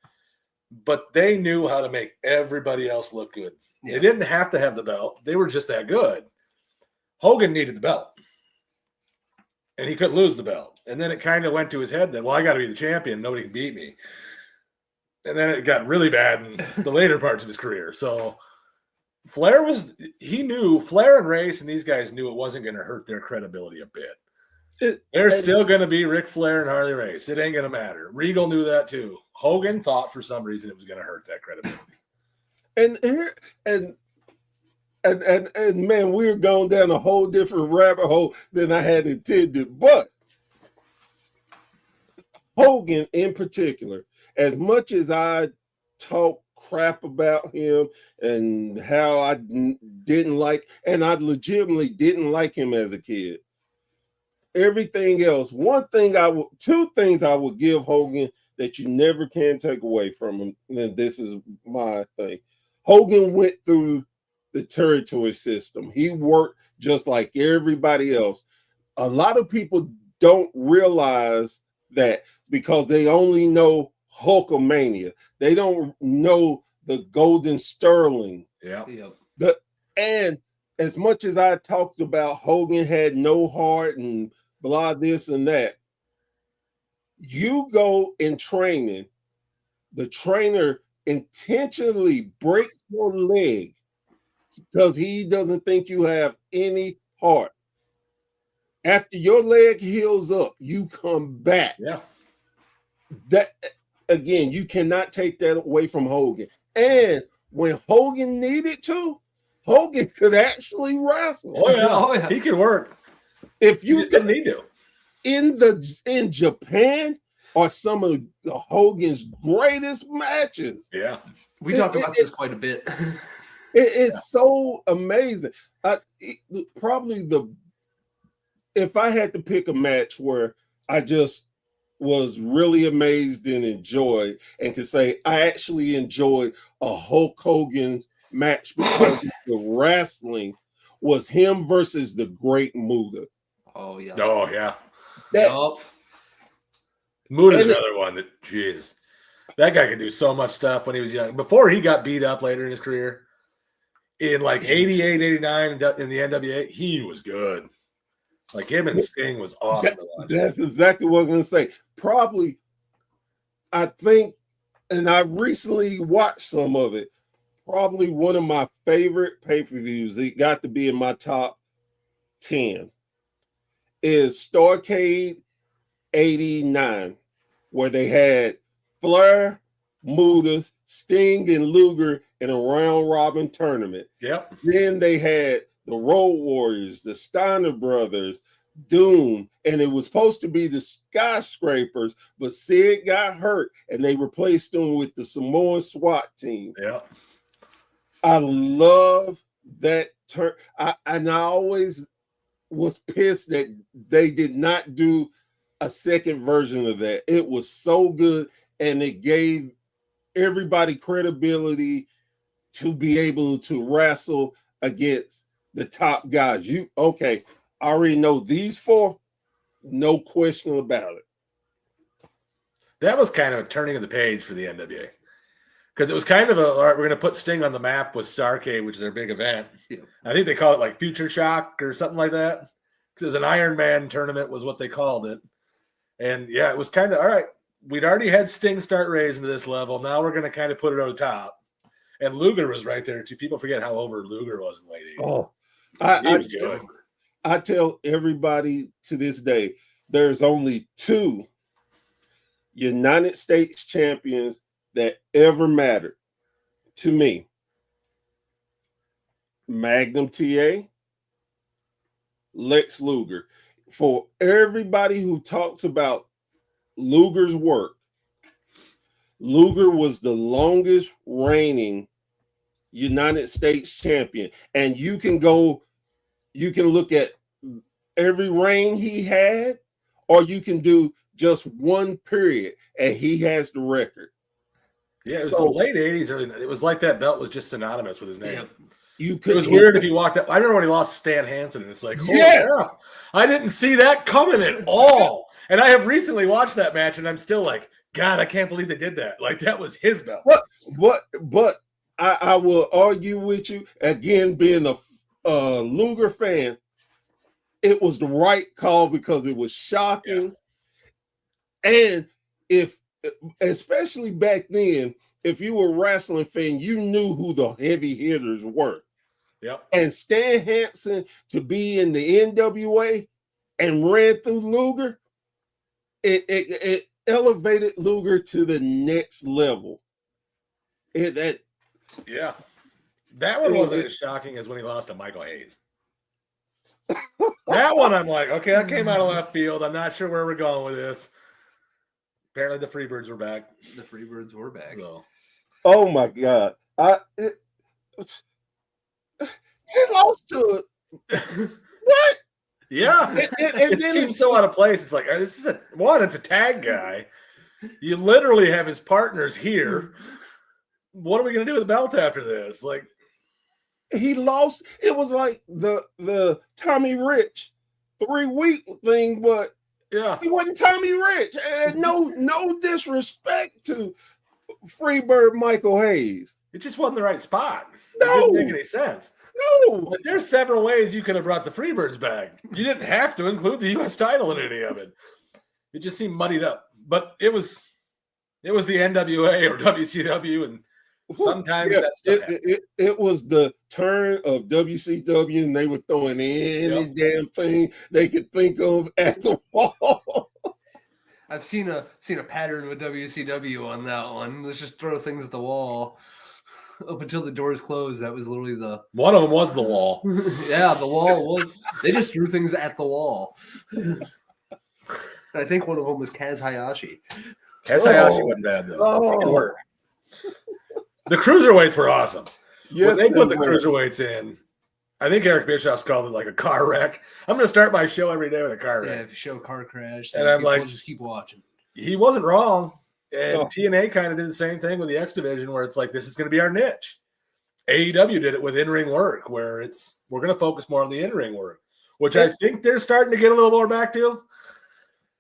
But they knew how to make everybody else look good. Yeah. They didn't have to have the belt. They were just that good. Hogan needed the belt. And he couldn't lose the belt. And then it kind of went to his head that, well, I got to be the champion. Nobody can beat me. And then it got really bad in the later parts of his career. So Flair and Race and these guys knew it wasn't going to hurt their credibility a bit. They're still going to be Ric Flair and Harley Race. It ain't going to matter. Regal knew that too. Hogan thought for some reason it was going to hurt that credibility. And man, we're going down a whole different rabbit hole than I had intended. But Hogan in particular, as much as I talk crap about him and how I didn't like, and I legitimately didn't like him as a kid. Everything else, two things I would give Hogan that you never can take away from him. And this is my thing. Hogan went through the territory system. He worked just like everybody else. A lot of people don't realize that because they only know Hulkamania. They don't know the Golden Sterling. Yeah. And as much as I talked about Hogan had no heart and blah, this and that, you go in training, the trainer intentionally breaks your leg because he doesn't think you have any heart. After your leg heals up, you come back. Yeah. That again, you cannot take that away from Hogan. And when Hogan needed to, Hogan could actually wrestle. Oh, yeah. Oh, yeah. He could work. If He you just didn't need to. in Japan are some of the Hogan's greatest matches. Yeah. We talk about this quite a bit. It's so amazing. If I had to pick a match where I just was really amazed and enjoyed and could say I actually enjoyed a Hulk Hogan's match because the wrestling was him versus the Great Muta. Oh, yeah. Oh, yeah. Yup. Mood is And- another one that, Jesus, that guy could do so much stuff when he was young. Before he got beat up later in his career, in like 88, 89 in the NWA, he was good. Like him and Sting was awesome to watch. That's exactly what I'm going to say. Probably, I think, and I recently watched some of it, probably one of my favorite pay-per-views, it got to be in my top 10, is Starrcade 89, where they had Flair, Muta, Sting, and Luger in a round-robin tournament. Yep. Then they had the Road Warriors, the Steiner Brothers, Doom, and it was supposed to be the Skyscrapers, but Sid got hurt, and they replaced them with the Samoan SWAT team. Yeah. I love that turn. I always was pissed that they did not do a second version of that. It was so good, and it gave everybody credibility to be able to wrestle against the top guys. I already know these four, no question about it. That was kind of a turning of the page for the NWA. Because it was kind of all right, we're going to put Sting on the map with Starrcade, which is their big event. Yeah. I think they call it like Future Shock or something like that. It was an Iron Man tournament was what they called it. And yeah, it was kind of all right. We'd already had Sting start raising to this level. Now we're going to kind of put it over the top. And Luger was right there too. People forget how over Luger was in the late 80s. Oh, He was good. I tell everybody to this day, there's only 2 United States champions that ever mattered to me. Magnum TA, Lex Luger. For everybody who talks about Luger's work, Luger was the longest reigning United States champion. And you can look at every reign he had, or you can do just one period, and he has the record. Yeah, it was the late 80s. It was like that belt was just synonymous with his name. Yeah. It was weird if you walked up. I remember when he lost Stan Hansen, and it's like, yeah, I didn't see that coming at all. And I have recently watched that match, and I'm still like, God, I can't believe they did that. Like, that was his belt. But I will argue with you, again, being a Luger fan, it was the right call because it was shocking. Yeah. And especially back then, if you were a wrestling fan, you knew who the heavy hitters were. Yep. And Stan Hansen to be in the NWA and ran through Luger, it elevated Luger to the next level. That one wasn't as shocking as when he lost to Michael Hayes. That one, I'm like, okay, that came out of left field. I'm not sure where we're going with this. Apparently, the Freebirds were back. The Freebirds were back. So. Oh my God! He lost to it. What? Yeah, and it seems so out of place. It's like this is it's a tag guy. You literally have his partners here. What are we going to do with the belt after this? Like, he lost. It was like the Tommy Rich 3-week thing, but yeah, he wasn't Tommy Rich. And no disrespect to Freebird Michael Hayes. It just wasn't the right spot. No, it didn't make any sense. No, but there's several ways you could have brought the Freebirds back. You didn't have to include the U.S. title in any of it. It just seemed muddied up. But it was the NWA or WCW, and sometimes that stuff it was the turn of WCW, and they were throwing any damn thing they could think of at the wall. I've seen a pattern with WCW on that one. Let's just throw things at the wall. Up until the doors closed, that was literally one of them was the wall. Yeah, the wall was. They just threw things at the wall. I think one of them was Kaz Hayashi. Kaz Hayashi wasn't bad though. It could work. The cruiserweights were awesome. Yes, when they put the cruiserweights in, I think Eric Bischoff's called it like a car wreck. I'm going to start my show every day with a car wreck. Yeah, if you show a car crash, and I'm like, just keep watching. He wasn't wrong. And TNA kind of did the same thing with the X Division, where it's like, this is going to be our niche. AEW did it with in-ring work, where we're going to focus more on the in-ring work, which I think they're starting to get a little more back to.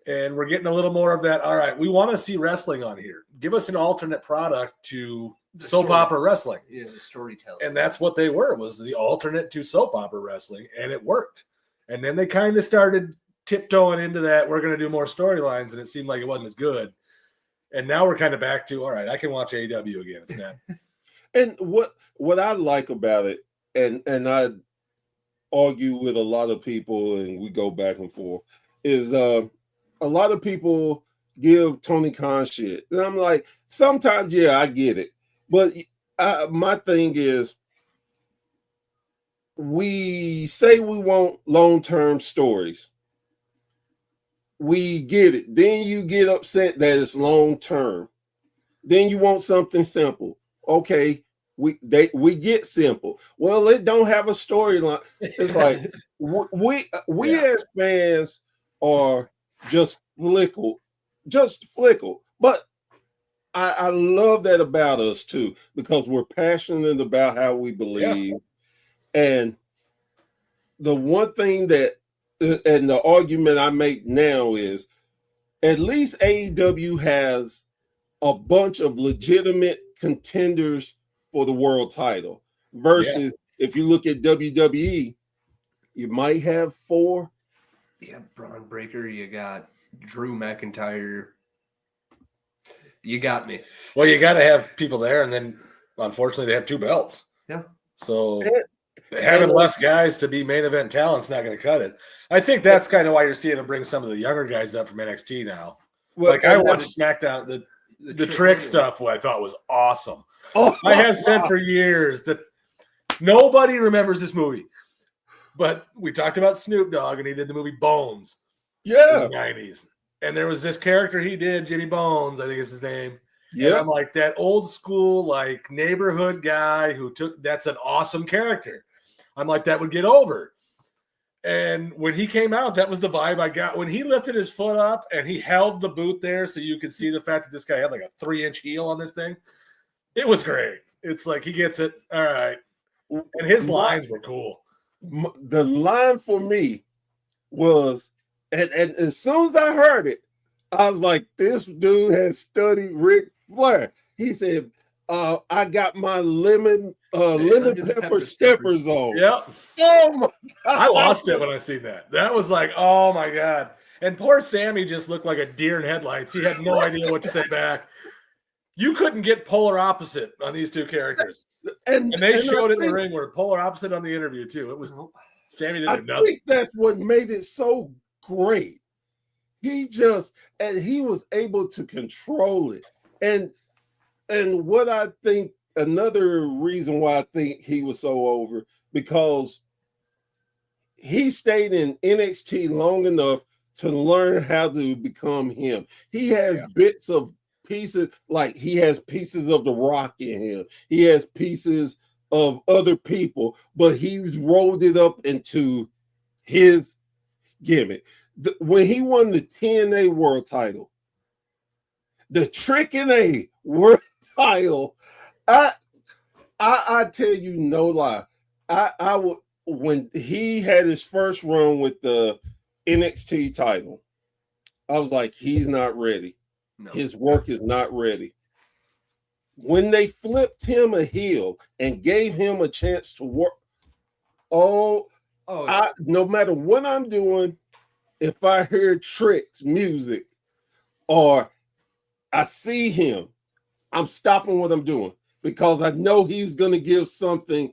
And we're getting a little more of that. All right, we want to see wrestling on here. Give us an alternate product to soap opera wrestling. Yeah, the storytelling. And that's what they was the alternate to soap opera wrestling, and it worked. And then they kind of started tiptoeing into that. We're going to do more storylines, and it seemed like it wasn't as good. And now we're kind of back to, all right, I can watch AEW again. It's not. And what I like about it, and I argue with a lot of people, and we go back and forth, is a lot of people give Tony Khan shit. And I'm like, sometimes, yeah, I get it. But my thing is, we say we want long-term stories. We get it. Then you get upset that it's long-term. Then you want something simple. Okay, we get simple. Well, it don't have a storyline. It's like we as fans are just fickle. But I love that about us too, because we're passionate about how we believe. Yeah. And the one thing that, and the argument I make now is, at least AEW has a bunch of legitimate contenders for the world title. Versus if you look at WWE, you might have 4 Yeah, Braun Breaker. You got Drew McIntyre. You got me. Well, you got to have people there, and then unfortunately they have 2 belts. Yeah. So having less guys to be main event talent's not going to cut it. I think that's kind of why you're seeing them bring some of the younger guys up from NXT now. Well, like I watched SmackDown, the trick stuff, what I thought was awesome. I have said for years that nobody remembers this movie, but we talked about Snoop Dogg, and he did the movie Bones. Yeah, in the 90s, and there was this character he did, Jimmy Bones, I think is his name. Yeah, and I'm like, that old school like neighborhood guy who that's an awesome character. I'm like, that would get over. And when he came out, that was the vibe I got. When he lifted his foot up and he held the boot there so you could see the fact that this guy had like a 3-inch heel on this thing, it was great. It's like he gets it. All right. And his lines were cool. The line for me was, and as soon as I heard it, I was like, this dude has studied Ric Flair. He said, I got my lemon pepper steppers on. Yep. Oh my God. I lost it when I seen that. That was like, oh my God. And poor Sammy just looked like a deer in headlights. He had no idea what to say back. You couldn't get polar opposite on these 2 characters. And they showed it in the ring where polar opposite on the interview too. It was Sammy did nothing. I think that's what made it so great. He was able to control it. And what I think, another reason why I think he was so over, because he stayed in NXT long enough to learn how to become him. He has bits of pieces, like he has pieces of The Rock in him. He has pieces of other people, but he's rolled it up into his gimmick. When he won the TNA World Title, the Trick in a World Title, I tell you no lie, I would, when he had his first run with the NXT title, I was like, he's not ready. No. His work is not ready. When they flipped him a heel and gave him a chance to work, no matter what I'm doing, if I hear Trick's music or I see him, I'm stopping what I'm doing because I know he's going to give something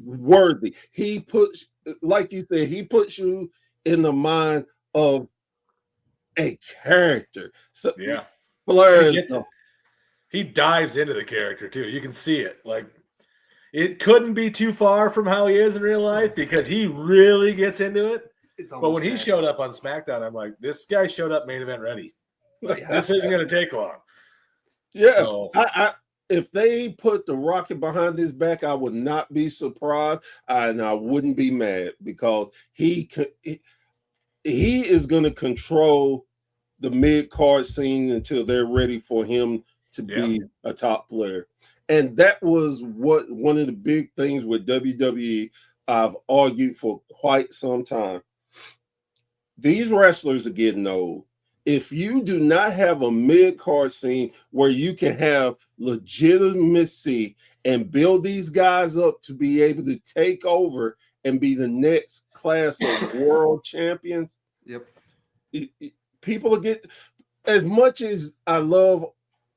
worthy. He puts, like you said, he puts you in the mind of a character. So, Flair, he dives into the character too. You can see it. Like, it couldn't be too far from how he is in real life because he really gets into it. But when he showed up on SmackDown, I'm like, this guy showed up main event ready. Like, this isn't going to take long. Yeah. So, if they put the rocket behind his back, I would not be surprised, and I wouldn't be mad because he is going to control the mid-card scene until they're ready for him to be a top player. And that was one of the big things with WWE I've argued for quite some time. These wrestlers are getting old. If you do not have a mid-card scene where you can have legitimacy and build these guys up to be able to take over and be the next class of world champions, people get, as much as I love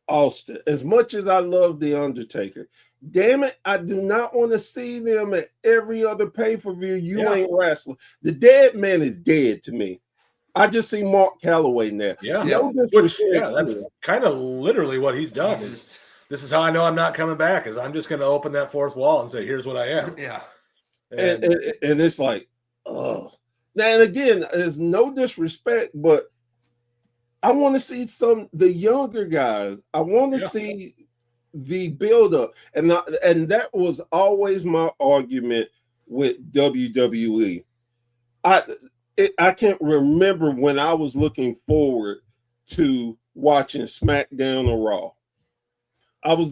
Austin, as much as I love The Undertaker, damn it, I do not want to see them at every other pay-per-view. You ain't wrestling. The dead man is dead to me. I just see Mark Calloway now. That's kind of literally what he's done. This is how I know I'm not coming back, is I'm just going to open that fourth wall and say, here's what I am. Yeah. And it's like, oh. Now, and again, there's no disrespect, but I want to see the younger guys. I want to see the build-up. And that was always my argument with WWE. I can't remember when I was looking forward to watching SmackDown or Raw. I was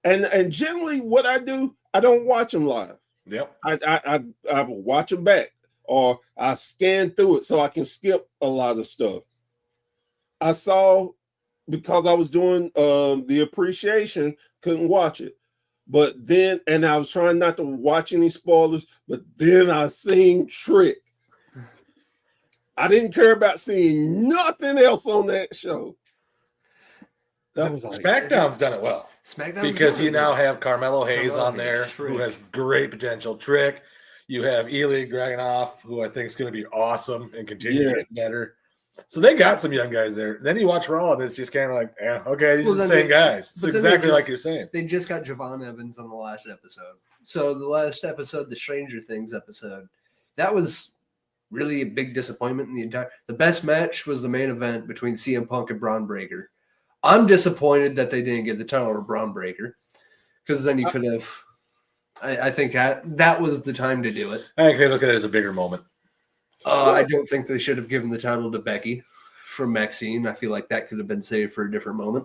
and generally what I do, I don't watch them live. Yep. I will watch them back, or I scan through it so I can skip a lot of stuff. I saw, because I was doing the appreciation, couldn't watch it. But then, and I was trying not to watch any spoilers, but then I seen Trick. I didn't care about seeing nothing else on that show. That was like SmackDown's done it well. SmackDown Because you now have Carmelo Hayes Carmelo on there, Hayes, who Trick. has great potential. Trick. You have Ilya Dragunov, who I think is going to be awesome and continue to get better. So they got some young guys there. Then you watch Raw, and it's just kind of like, yeah, okay, these are the same guys. It's exactly like you're saying. They just got Javon Evans on the last episode. So the last episode, the Stranger Things episode, that was really a big disappointment in the entire. The best match was the main event between CM Punk and Braun Breaker. I'm disappointed that they didn't give the title to Braun Breaker, because then you could have. I think that was the time to do it. I think they look at it as a bigger moment. I don't think they should have given the title to Becky from Maxine. I feel like that could have been saved for a different moment.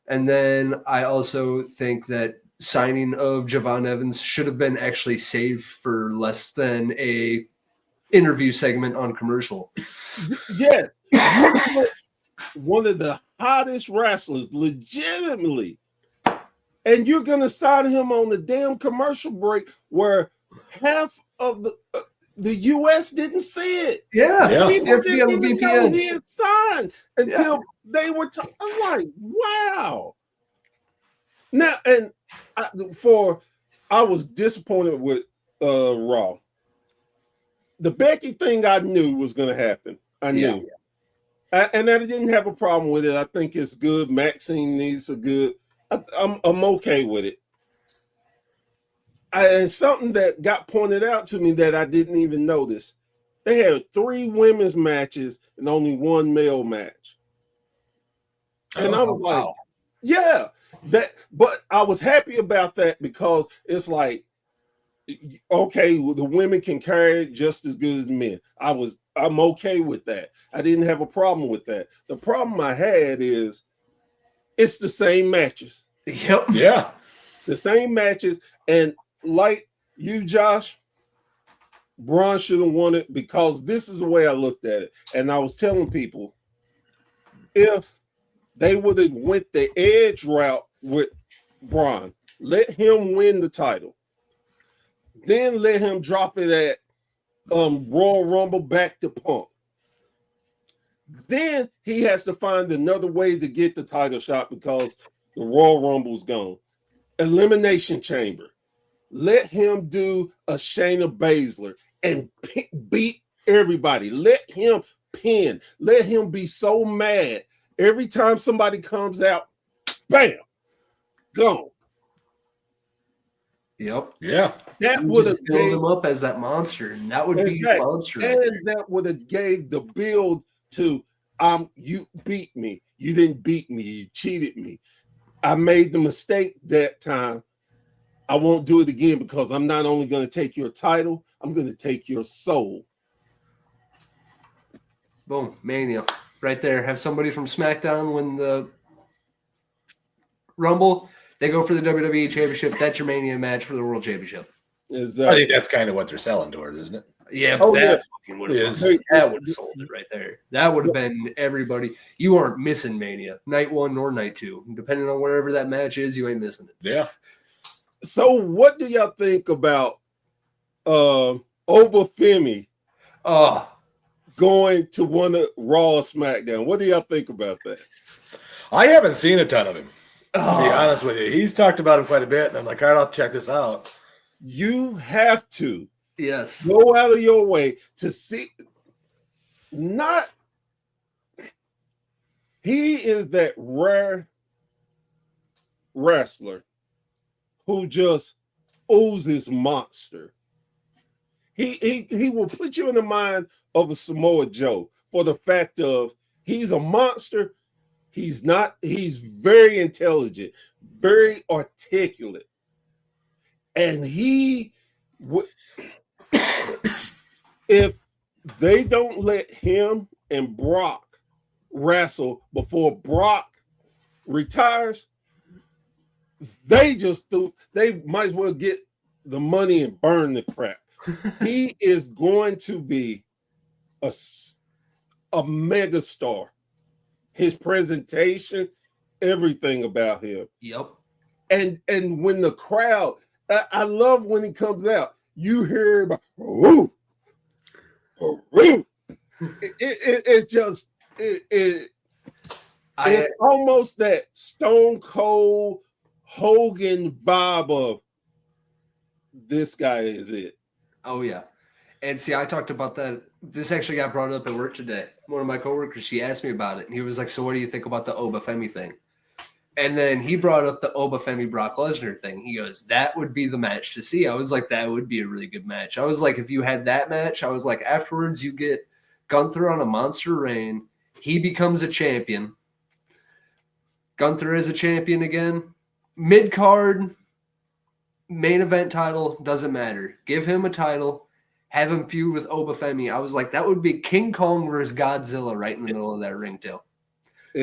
And then I also think that signing of Javon Evans should have been actually saved for less than a interview segment on commercial. Yes. One of the hottest wrestlers, legitimately. And you're going to sign him on the damn commercial break where half of the U.S. didn't see it. Yeah. People didn't even know he had signed until they were I'm like, wow. Now, and I was disappointed with Raw. The Becky thing I knew was going to happen. I knew. And I didn't have a problem with it. I think it's good. Maxine needs a good. I'm okay with it. And something that got pointed out to me that I didn't even notice. They had 3 women's matches and only 1 male match. And I was like, yeah, but I was happy about that because it's like, okay, the women can carry it just as good as men. I'm okay with that. I didn't have a problem with that. The problem I had is it's the same matches. Yep. Yeah. The same matches. And like you, Josh, Braun should have won it because this is the way I looked at it. And I was telling people, if they would have went the Edge route with Braun, let him win the title. Then let him drop it at Royal Rumble back to Punk. Then he has to find another way to get the title shot because the Royal Rumble's gone. Elimination Chamber. Let him do a Shayna Baszler and beat everybody. Let him pin. Let him be so mad. Every time somebody comes out, bam, gone. Yep. Yeah. That would have built him up as that monster, and that would be a monster. And that would have gave the build to you beat me. You didn't beat me. You cheated me. I made the mistake that time. I won't do it again because I'm not only going to take your title, I'm going to take your soul. Boom, Mania. Right there. Have somebody from SmackDown win the Rumble. They go for the WWE Championship. That's your Mania match for the World Championship. Exactly. I think that's kind of what they're selling towards, isn't it? Yeah, but that would have Is. sold it right there. That would have been everybody. You aren't missing Mania, night 1 nor night 2. Depending on wherever that match is, you ain't missing it. Yeah. So what do y'all think about Obafemi going to one of Raw or SmackDown? What do y'all think about that? I haven't seen a ton of him, to be honest with you. He's talked about him quite a bit, and I'm like, all right, I'll check this out. You have to Yes. go out of your way to see. He is that rare wrestler who just oozes monster. He will put you in the mind of a Samoa Joe for the fact of he's a monster. He's very intelligent, very articulate. And if they don't let him and Brock wrestle before Brock retires, they might as well get the money and burn the crap. He is going to be a mega star. His presentation, everything about him. Yep. And when the crowd, I love when he comes out, you hear about, ooh, ooh. It's just it's almost that Stone Cold Hogan vibe of this guy is it. Oh yeah. And see, I talked about that. This actually got brought up at work today. One of my coworkers, she asked me about it, and he was like, "So, what do you think about the Obafemi thing?" And then he brought up the Obafemi Brock Lesnar thing. He goes, "That would be the match to see." I was like, "That would be a really good match." I was like, "If you had that match," I was like, "Afterwards, you get Gunther on a monster reign. He becomes a champion. Gunther is a champion again. Mid card, main event title doesn't matter. Give him a title." Have him feud with Obafemi. I was like, that would be King Kong versus Godzilla right in the middle of that ring, too.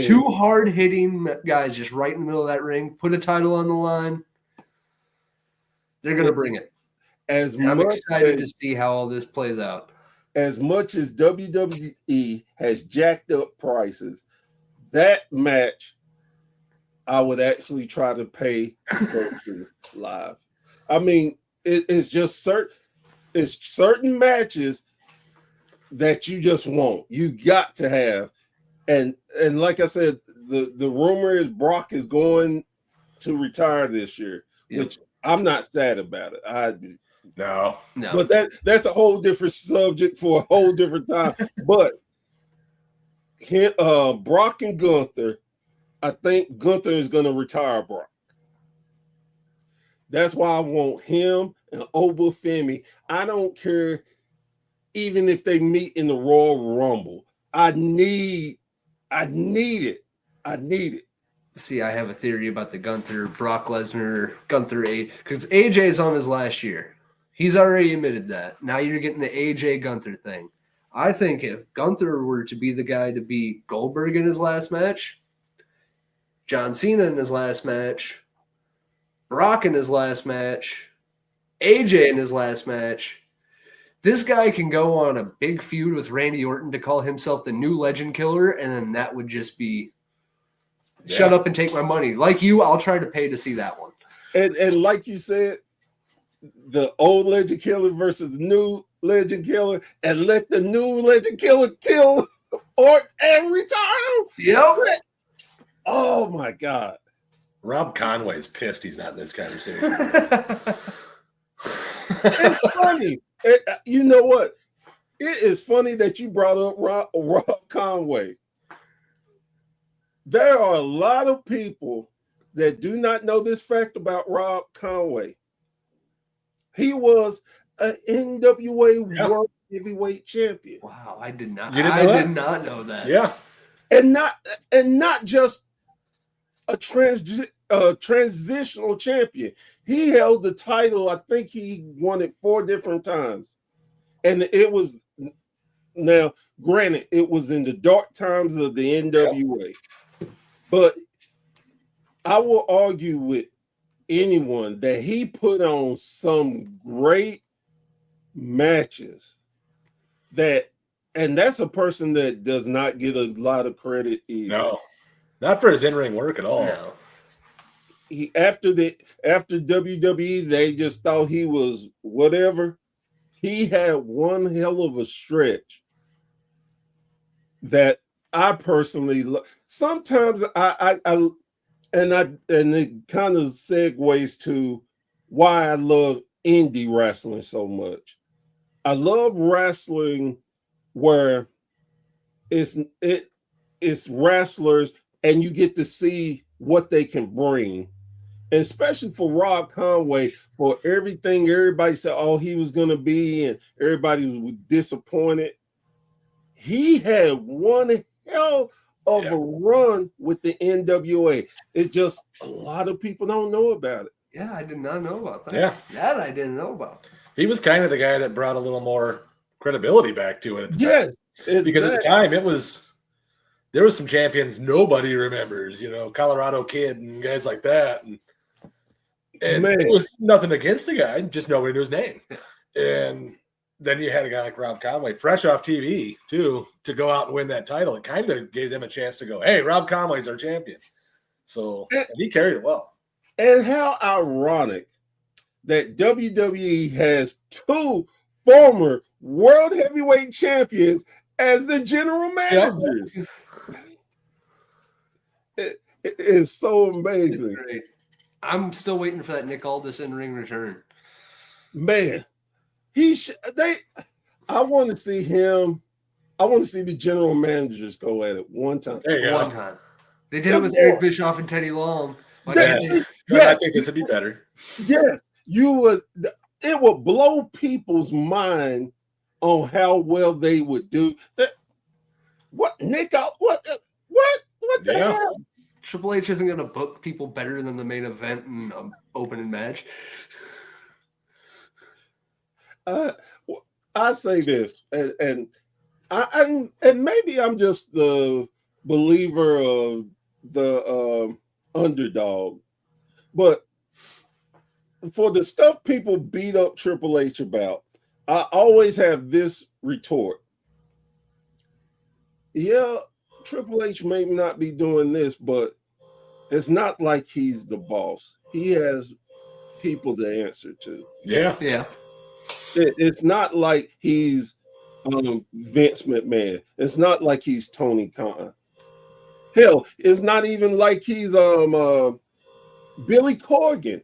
Two hard-hitting guys just right in the middle of that ring. Put a title on the line. They're going to bring it. I'm excited to see how all this plays out. As much as WWE has jacked up prices, that match, I would actually try to pay to go to live. I mean, it's just certain. It's certain matches that you just want. You got to have. And like I said, the rumor is Brock is going to retire this year, which I'm not sad about it. I do. No. But that's a whole different subject for a whole different time. But Brock and Gunther, I think Gunther is going to retire Brock. That's why I want him and Obafemi. I don't care even if they meet in the Royal Rumble. I need it. See, I have a theory about the Gunther, Brock Lesnar, Gunther because AJ is on his last year. He's already admitted that. Now you're getting the AJ Gunther thing. I think if Gunther were to be the guy to beat Goldberg in his last match, John Cena in his last match, Brock in his last match, AJ in his last match, this guy can go on a big feud with Randy Orton to call himself the new legend killer, and then that would just be shut up and take my money. Like you, I'll try to pay to see that one. And like you said, the old legend killer versus the new legend killer, and let the new legend killer kill Orton every time. Yep. Oh my God. Rob Conway's pissed he's not in this conversation. It's funny. You know what? It is funny that you brought up Rob Conway. There are a lot of people that do not know this fact about Rob Conway. He was an NWA World Heavyweight Champion. Wow, I did not. I did not know that. Yeah, and not just a transitional champion. He held the title. I think he won it 4 different times, and it was now granted it was in the dark times of the NWA, but I will argue with anyone that he put on some great matches and that's a person that does not get a lot of credit either. No, not for his in-ring work at all. No. He after WWE, they just thought he was whatever. He had one hell of a stretch that I personally love. Sometimes and it kind of segues to why I love indie wrestling so much. I love wrestling where it's wrestlers and you get to see what they can bring. And especially for Rob Conway, for everything everybody said, oh, he was going to be, and everybody was disappointed. He had one hell of a run with the NWA. It's just a lot of people don't know about it. Yeah, I did not know about that. Yeah. That I didn't know about. He was kind of the guy that brought a little more credibility back to it at the time. Yes. Because at the time there was some champions nobody remembers, Colorado Kid and guys like that. And it was nothing against the guy, just nobody knew his name. And then you had a guy like Rob Conway, fresh off TV, too, to go out and win that title. It kind of gave them a chance to go, hey, Rob Conway's our champion. So and he carried it well. And how ironic that WWE has 2 former world heavyweight champions as the general managers. It is so amazing. It's great. I'm still waiting for that Nick Aldis in-ring return. Man, I want to see him. I want to see the general managers go at it one time. There you One go. time. They did it with Eric Bischoff and Teddy Long. Like I said, I think this would be better. Yes, it would blow people's mind on how well they would do that. What Nick? What the hell? Triple H isn't going to book people better than the main event and opening match. I say this, and maybe I'm just the believer of the underdog, but for the stuff people beat up Triple H about, I always have this retort. Yeah, Triple H may not be doing this, but it's not like he's the boss. He has people to answer to. Yeah. It's not like he's Vince McMahon. It's not like he's Tony Khan. Hell, it's not even like he's Billy Corgan.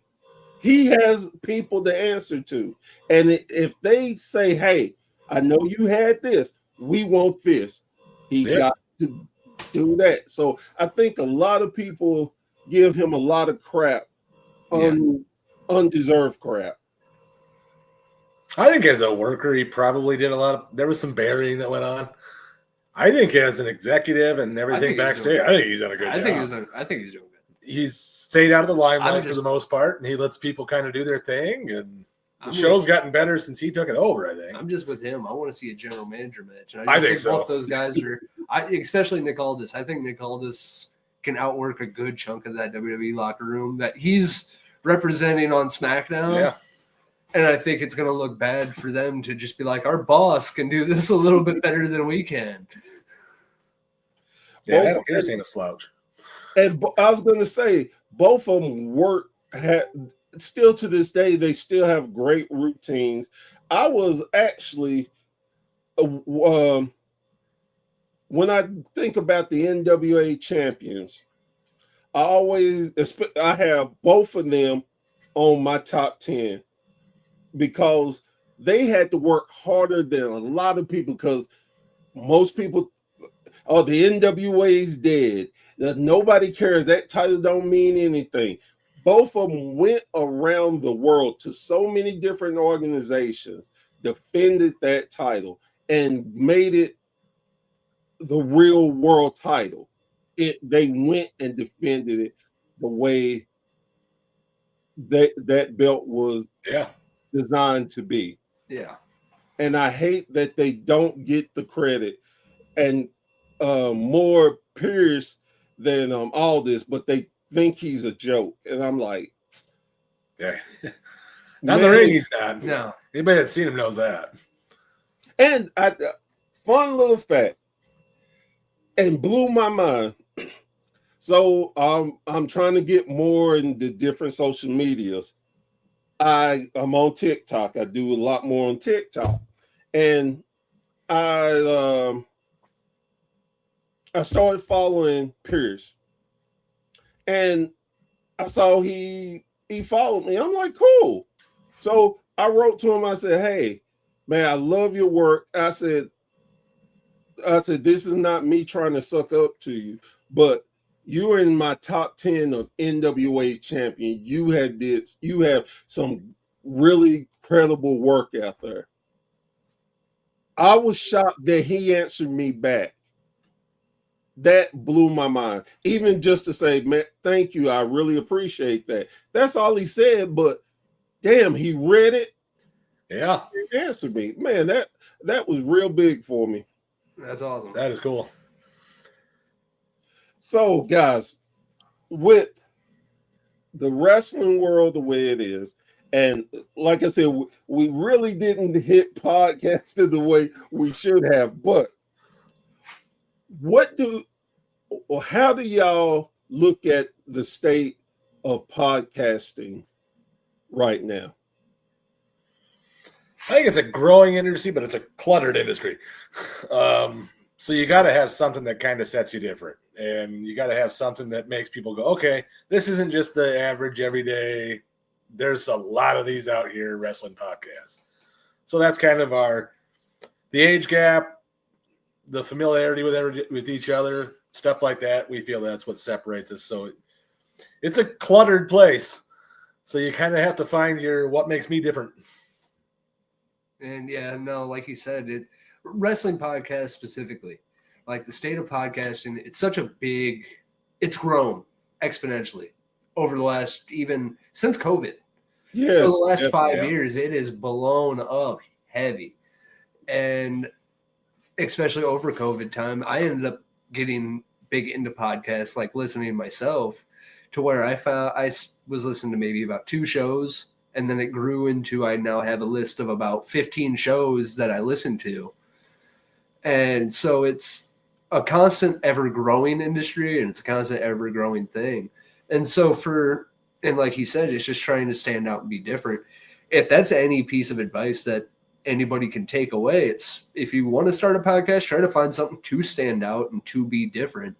He has people to answer to. And if they say, hey, I know you had this, we want this, he got to do that. So I think a lot of people give him a lot of crap, undeserved crap. I think as a worker, he probably did there was some burying that went on. I think as an executive and everything backstage, I think he's done a good job. I think he's doing good. He's stayed out of the limelight for the most part, and he lets people kind of do their thing. And the show's gotten better since he took it over, I think. I'm just with him. I want to see a general manager match. And I think so. Both those guys are, especially Nick Aldis. I think Nick Aldis can outwork a good chunk of that WWE locker room that he's representing on SmackDown. Yeah. And I think it's going to look bad for them to just be like, our boss can do this a little bit better than we can. Yeah, here's ain't a slouch. And I was going to say, both of them still to this day, they still have great routines. I was actually, when I think about the NWA champions, I have both of them on my top 10 because they had to work harder than a lot of people, because most people, the NWA's dead. Nobody cares. That title don't mean anything. Both of them went around the world to so many different organizations, defended that title, and made it the real world title. They went and defended it the way that belt was designed to be. Yeah. And I hate that they don't get the credit, and more Pierce than all this, but they think he's a joke. And I'm like, yeah. Not the ring, he's not. No. Anybody that's seen him knows that. And fun little fact, and blew my mind. So I'm trying to get more into different social medias. I'm on TikTok. I do a lot more on TikTok. And I started following Pierce. And I saw he followed me. I'm like, cool. So I wrote to him. I said, hey, man, I love your work. I said, this is not me trying to suck up to you, but you're in my top 10 of NWA champion. You have some really credible work out there. I was shocked that he answered me back. That blew my mind. Even just to say, man, thank you. I really appreciate that. That's all he said, but damn, he read it. Yeah. He answered me. Man, that was real big for me. That's awesome. That is cool. So, guys, with the wrestling world the way it is, and like I said, we really didn't hit podcasting the way we should have, but how do y'all look at the state of podcasting right now? I think it's a growing industry, but it's a cluttered industry. So you got to have something that kind of sets you different, and you got to have something that makes people go, okay, this isn't just the average everyday. There's a lot of these out here, wrestling podcasts. So that's kind of the age gap, the familiarity with each other, stuff like that. We feel that's what separates us. So it's a cluttered place. So you kind of have to find what makes me different. And yeah, no, like you said, wrestling podcasts specifically, like the state of podcasting, it's grown exponentially over the last, even since COVID. Yes, so the last 5 years, it is blown up heavy. And especially over COVID time, I ended up getting big into podcasts, like listening myself, to where I was listening to maybe about 2 shows, and then it grew into I now have a list of about 15 shows that I listen to. And so it's a constant ever-growing industry, and it's a constant ever-growing thing. And so and like he said, it's just trying to stand out and be different. If that's any piece of advice that anybody can take away, it's if you want to start a podcast, try to find something to stand out and to be different,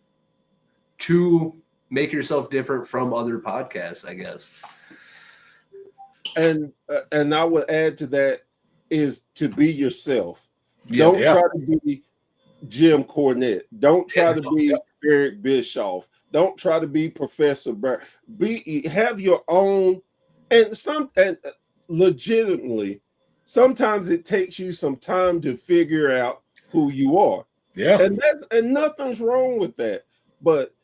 to make yourself different from other podcasts, I guess. And I would add to that is to be yourself. Don't try to be Jim Cornette. Don't try to be Eric Bischoff. Don't try to be Professor Burr. Have your own, and legitimately, sometimes it takes you some time to figure out who you are. Yeah. And nothing's wrong with that. But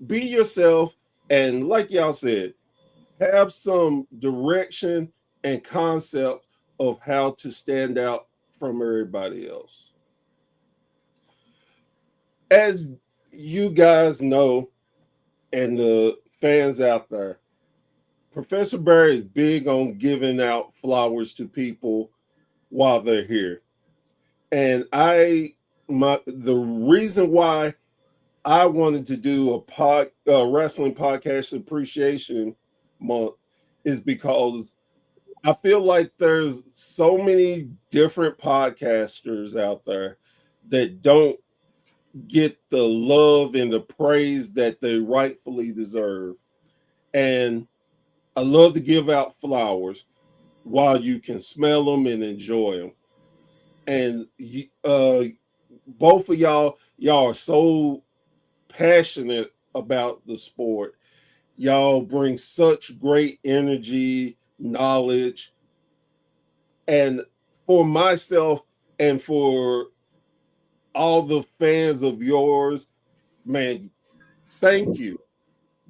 be yourself, and like y'all said, have some direction and concept of how to stand out from everybody else. As you guys know, and the fans out there, Professor Barry is big on giving out flowers to people while they're here. And the reason why I wanted to do a wrestling podcast appreciation month is because I feel like there's so many different podcasters out there that don't get the love and the praise that they rightfully deserve. And I love to give out flowers while you can smell them and enjoy them. And both of y'all are so passionate about the sport. Y'all bring such great energy, knowledge. And for myself and for all the fans of yours, man, thank you.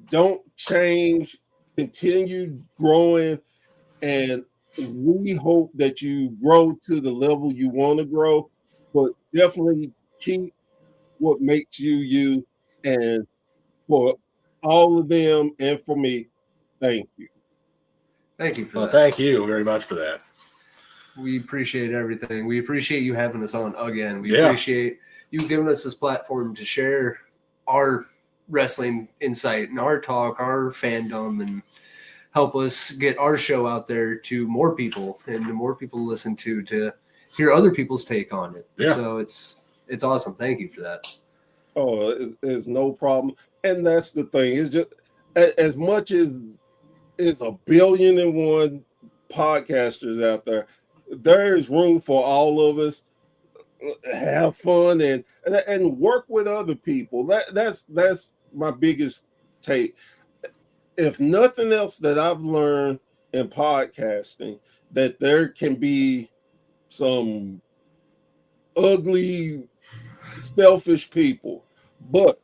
Don't change, continue growing, and we hope that you grow to the level you want to grow, but definitely keep what makes you you. And for all of them and for me, thank you. Thank you for that. Thank you very much for that. We appreciate everything. We appreciate you having us on again. We appreciate you giving us this platform to share our wrestling insight and our talk, our fandom, and help us get our show out there to more people and to more people to listen to hear other people's take on it. Yeah. So it's awesome. Thank you for that. Oh, it's no problem. And that's the thing. It's just as much as it's 1,000,000,001 podcasters out there, there's room for all of us. Have fun and work with other people. That's my biggest take. If nothing else that I've learned in podcasting, that there can be some ugly, selfish people, but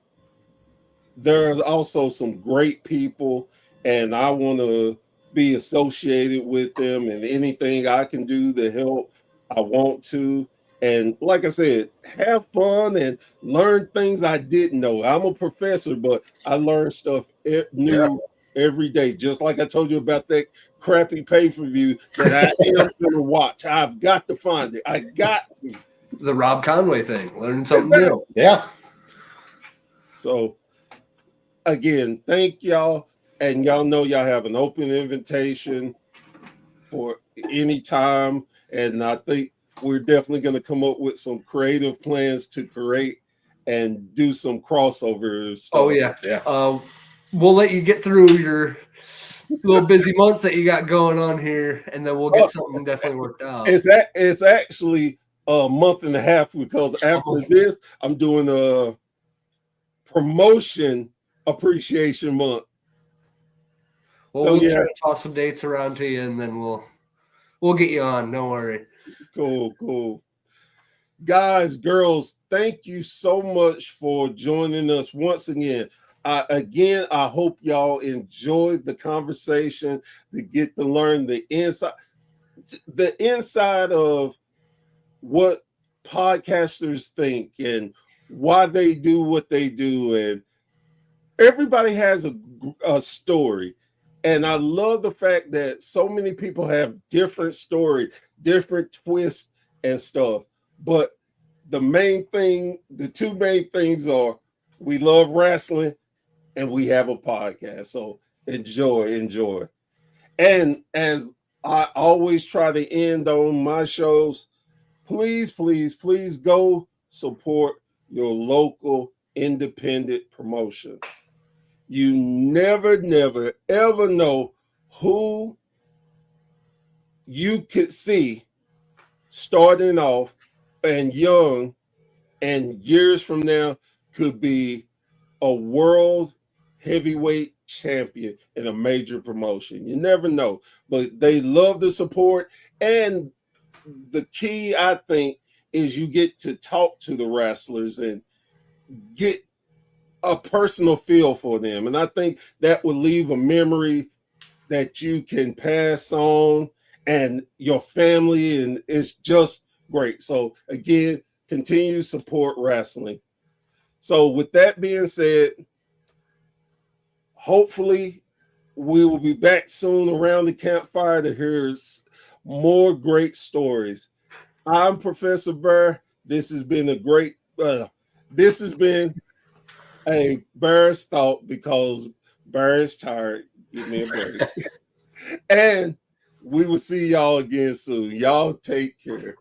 there's also some great people, and I want to be associated with them, and anything I can do to help, I want to. And like I said, have fun and learn things I didn't know. I'm a professor, but I learn stuff new every day. Just like I told you about that crappy pay-per-view that I am going to watch. I've got to find it. I got to. The Rob Conway thing. Learn something new. Yeah. So, again, thank y'all. And y'all know y'all have an open invitation for any time. And I think we're definitely going to come up with some creative plans to create and do some crossover stuff. Oh yeah. Yeah. We'll let you get through your little busy month that you got going on here, and then we'll get something definitely worked out. It's actually a month and a half, because after this, I'm doing a promotion appreciation month. Well, So, we'll yeah. try to toss some dates around to you, and then we'll get you on. Don't worry. Cool. Guys, girls, thank you so much for joining us once again. I hope y'all enjoyed the conversation, to get to learn the inside of what podcasters think and why they do what they do. And everybody has a story. And I love the fact that so many people have different stories, different twists and stuff. But the two main things are, we love wrestling and we have a podcast. So enjoy. And as I always try to end on my shows, please go support your local independent promotion. You never, ever know who you could see starting off and young, and years from now could be a world heavyweight champion in a major promotion. You never know, but they love the support. And the key, I think, is you get to talk to the wrestlers and get a personal feel for them. And I think that will leave a memory that you can pass on, and your family, and it's just great. So again, continue to support wrestling. So with that being said, hopefully we will be back soon around the campfire to hear more great stories. I'm Professor Burr. This has been a Burr's Thought, because Burr is tired. Give me a break. And we will see y'all again soon. Y'all take care.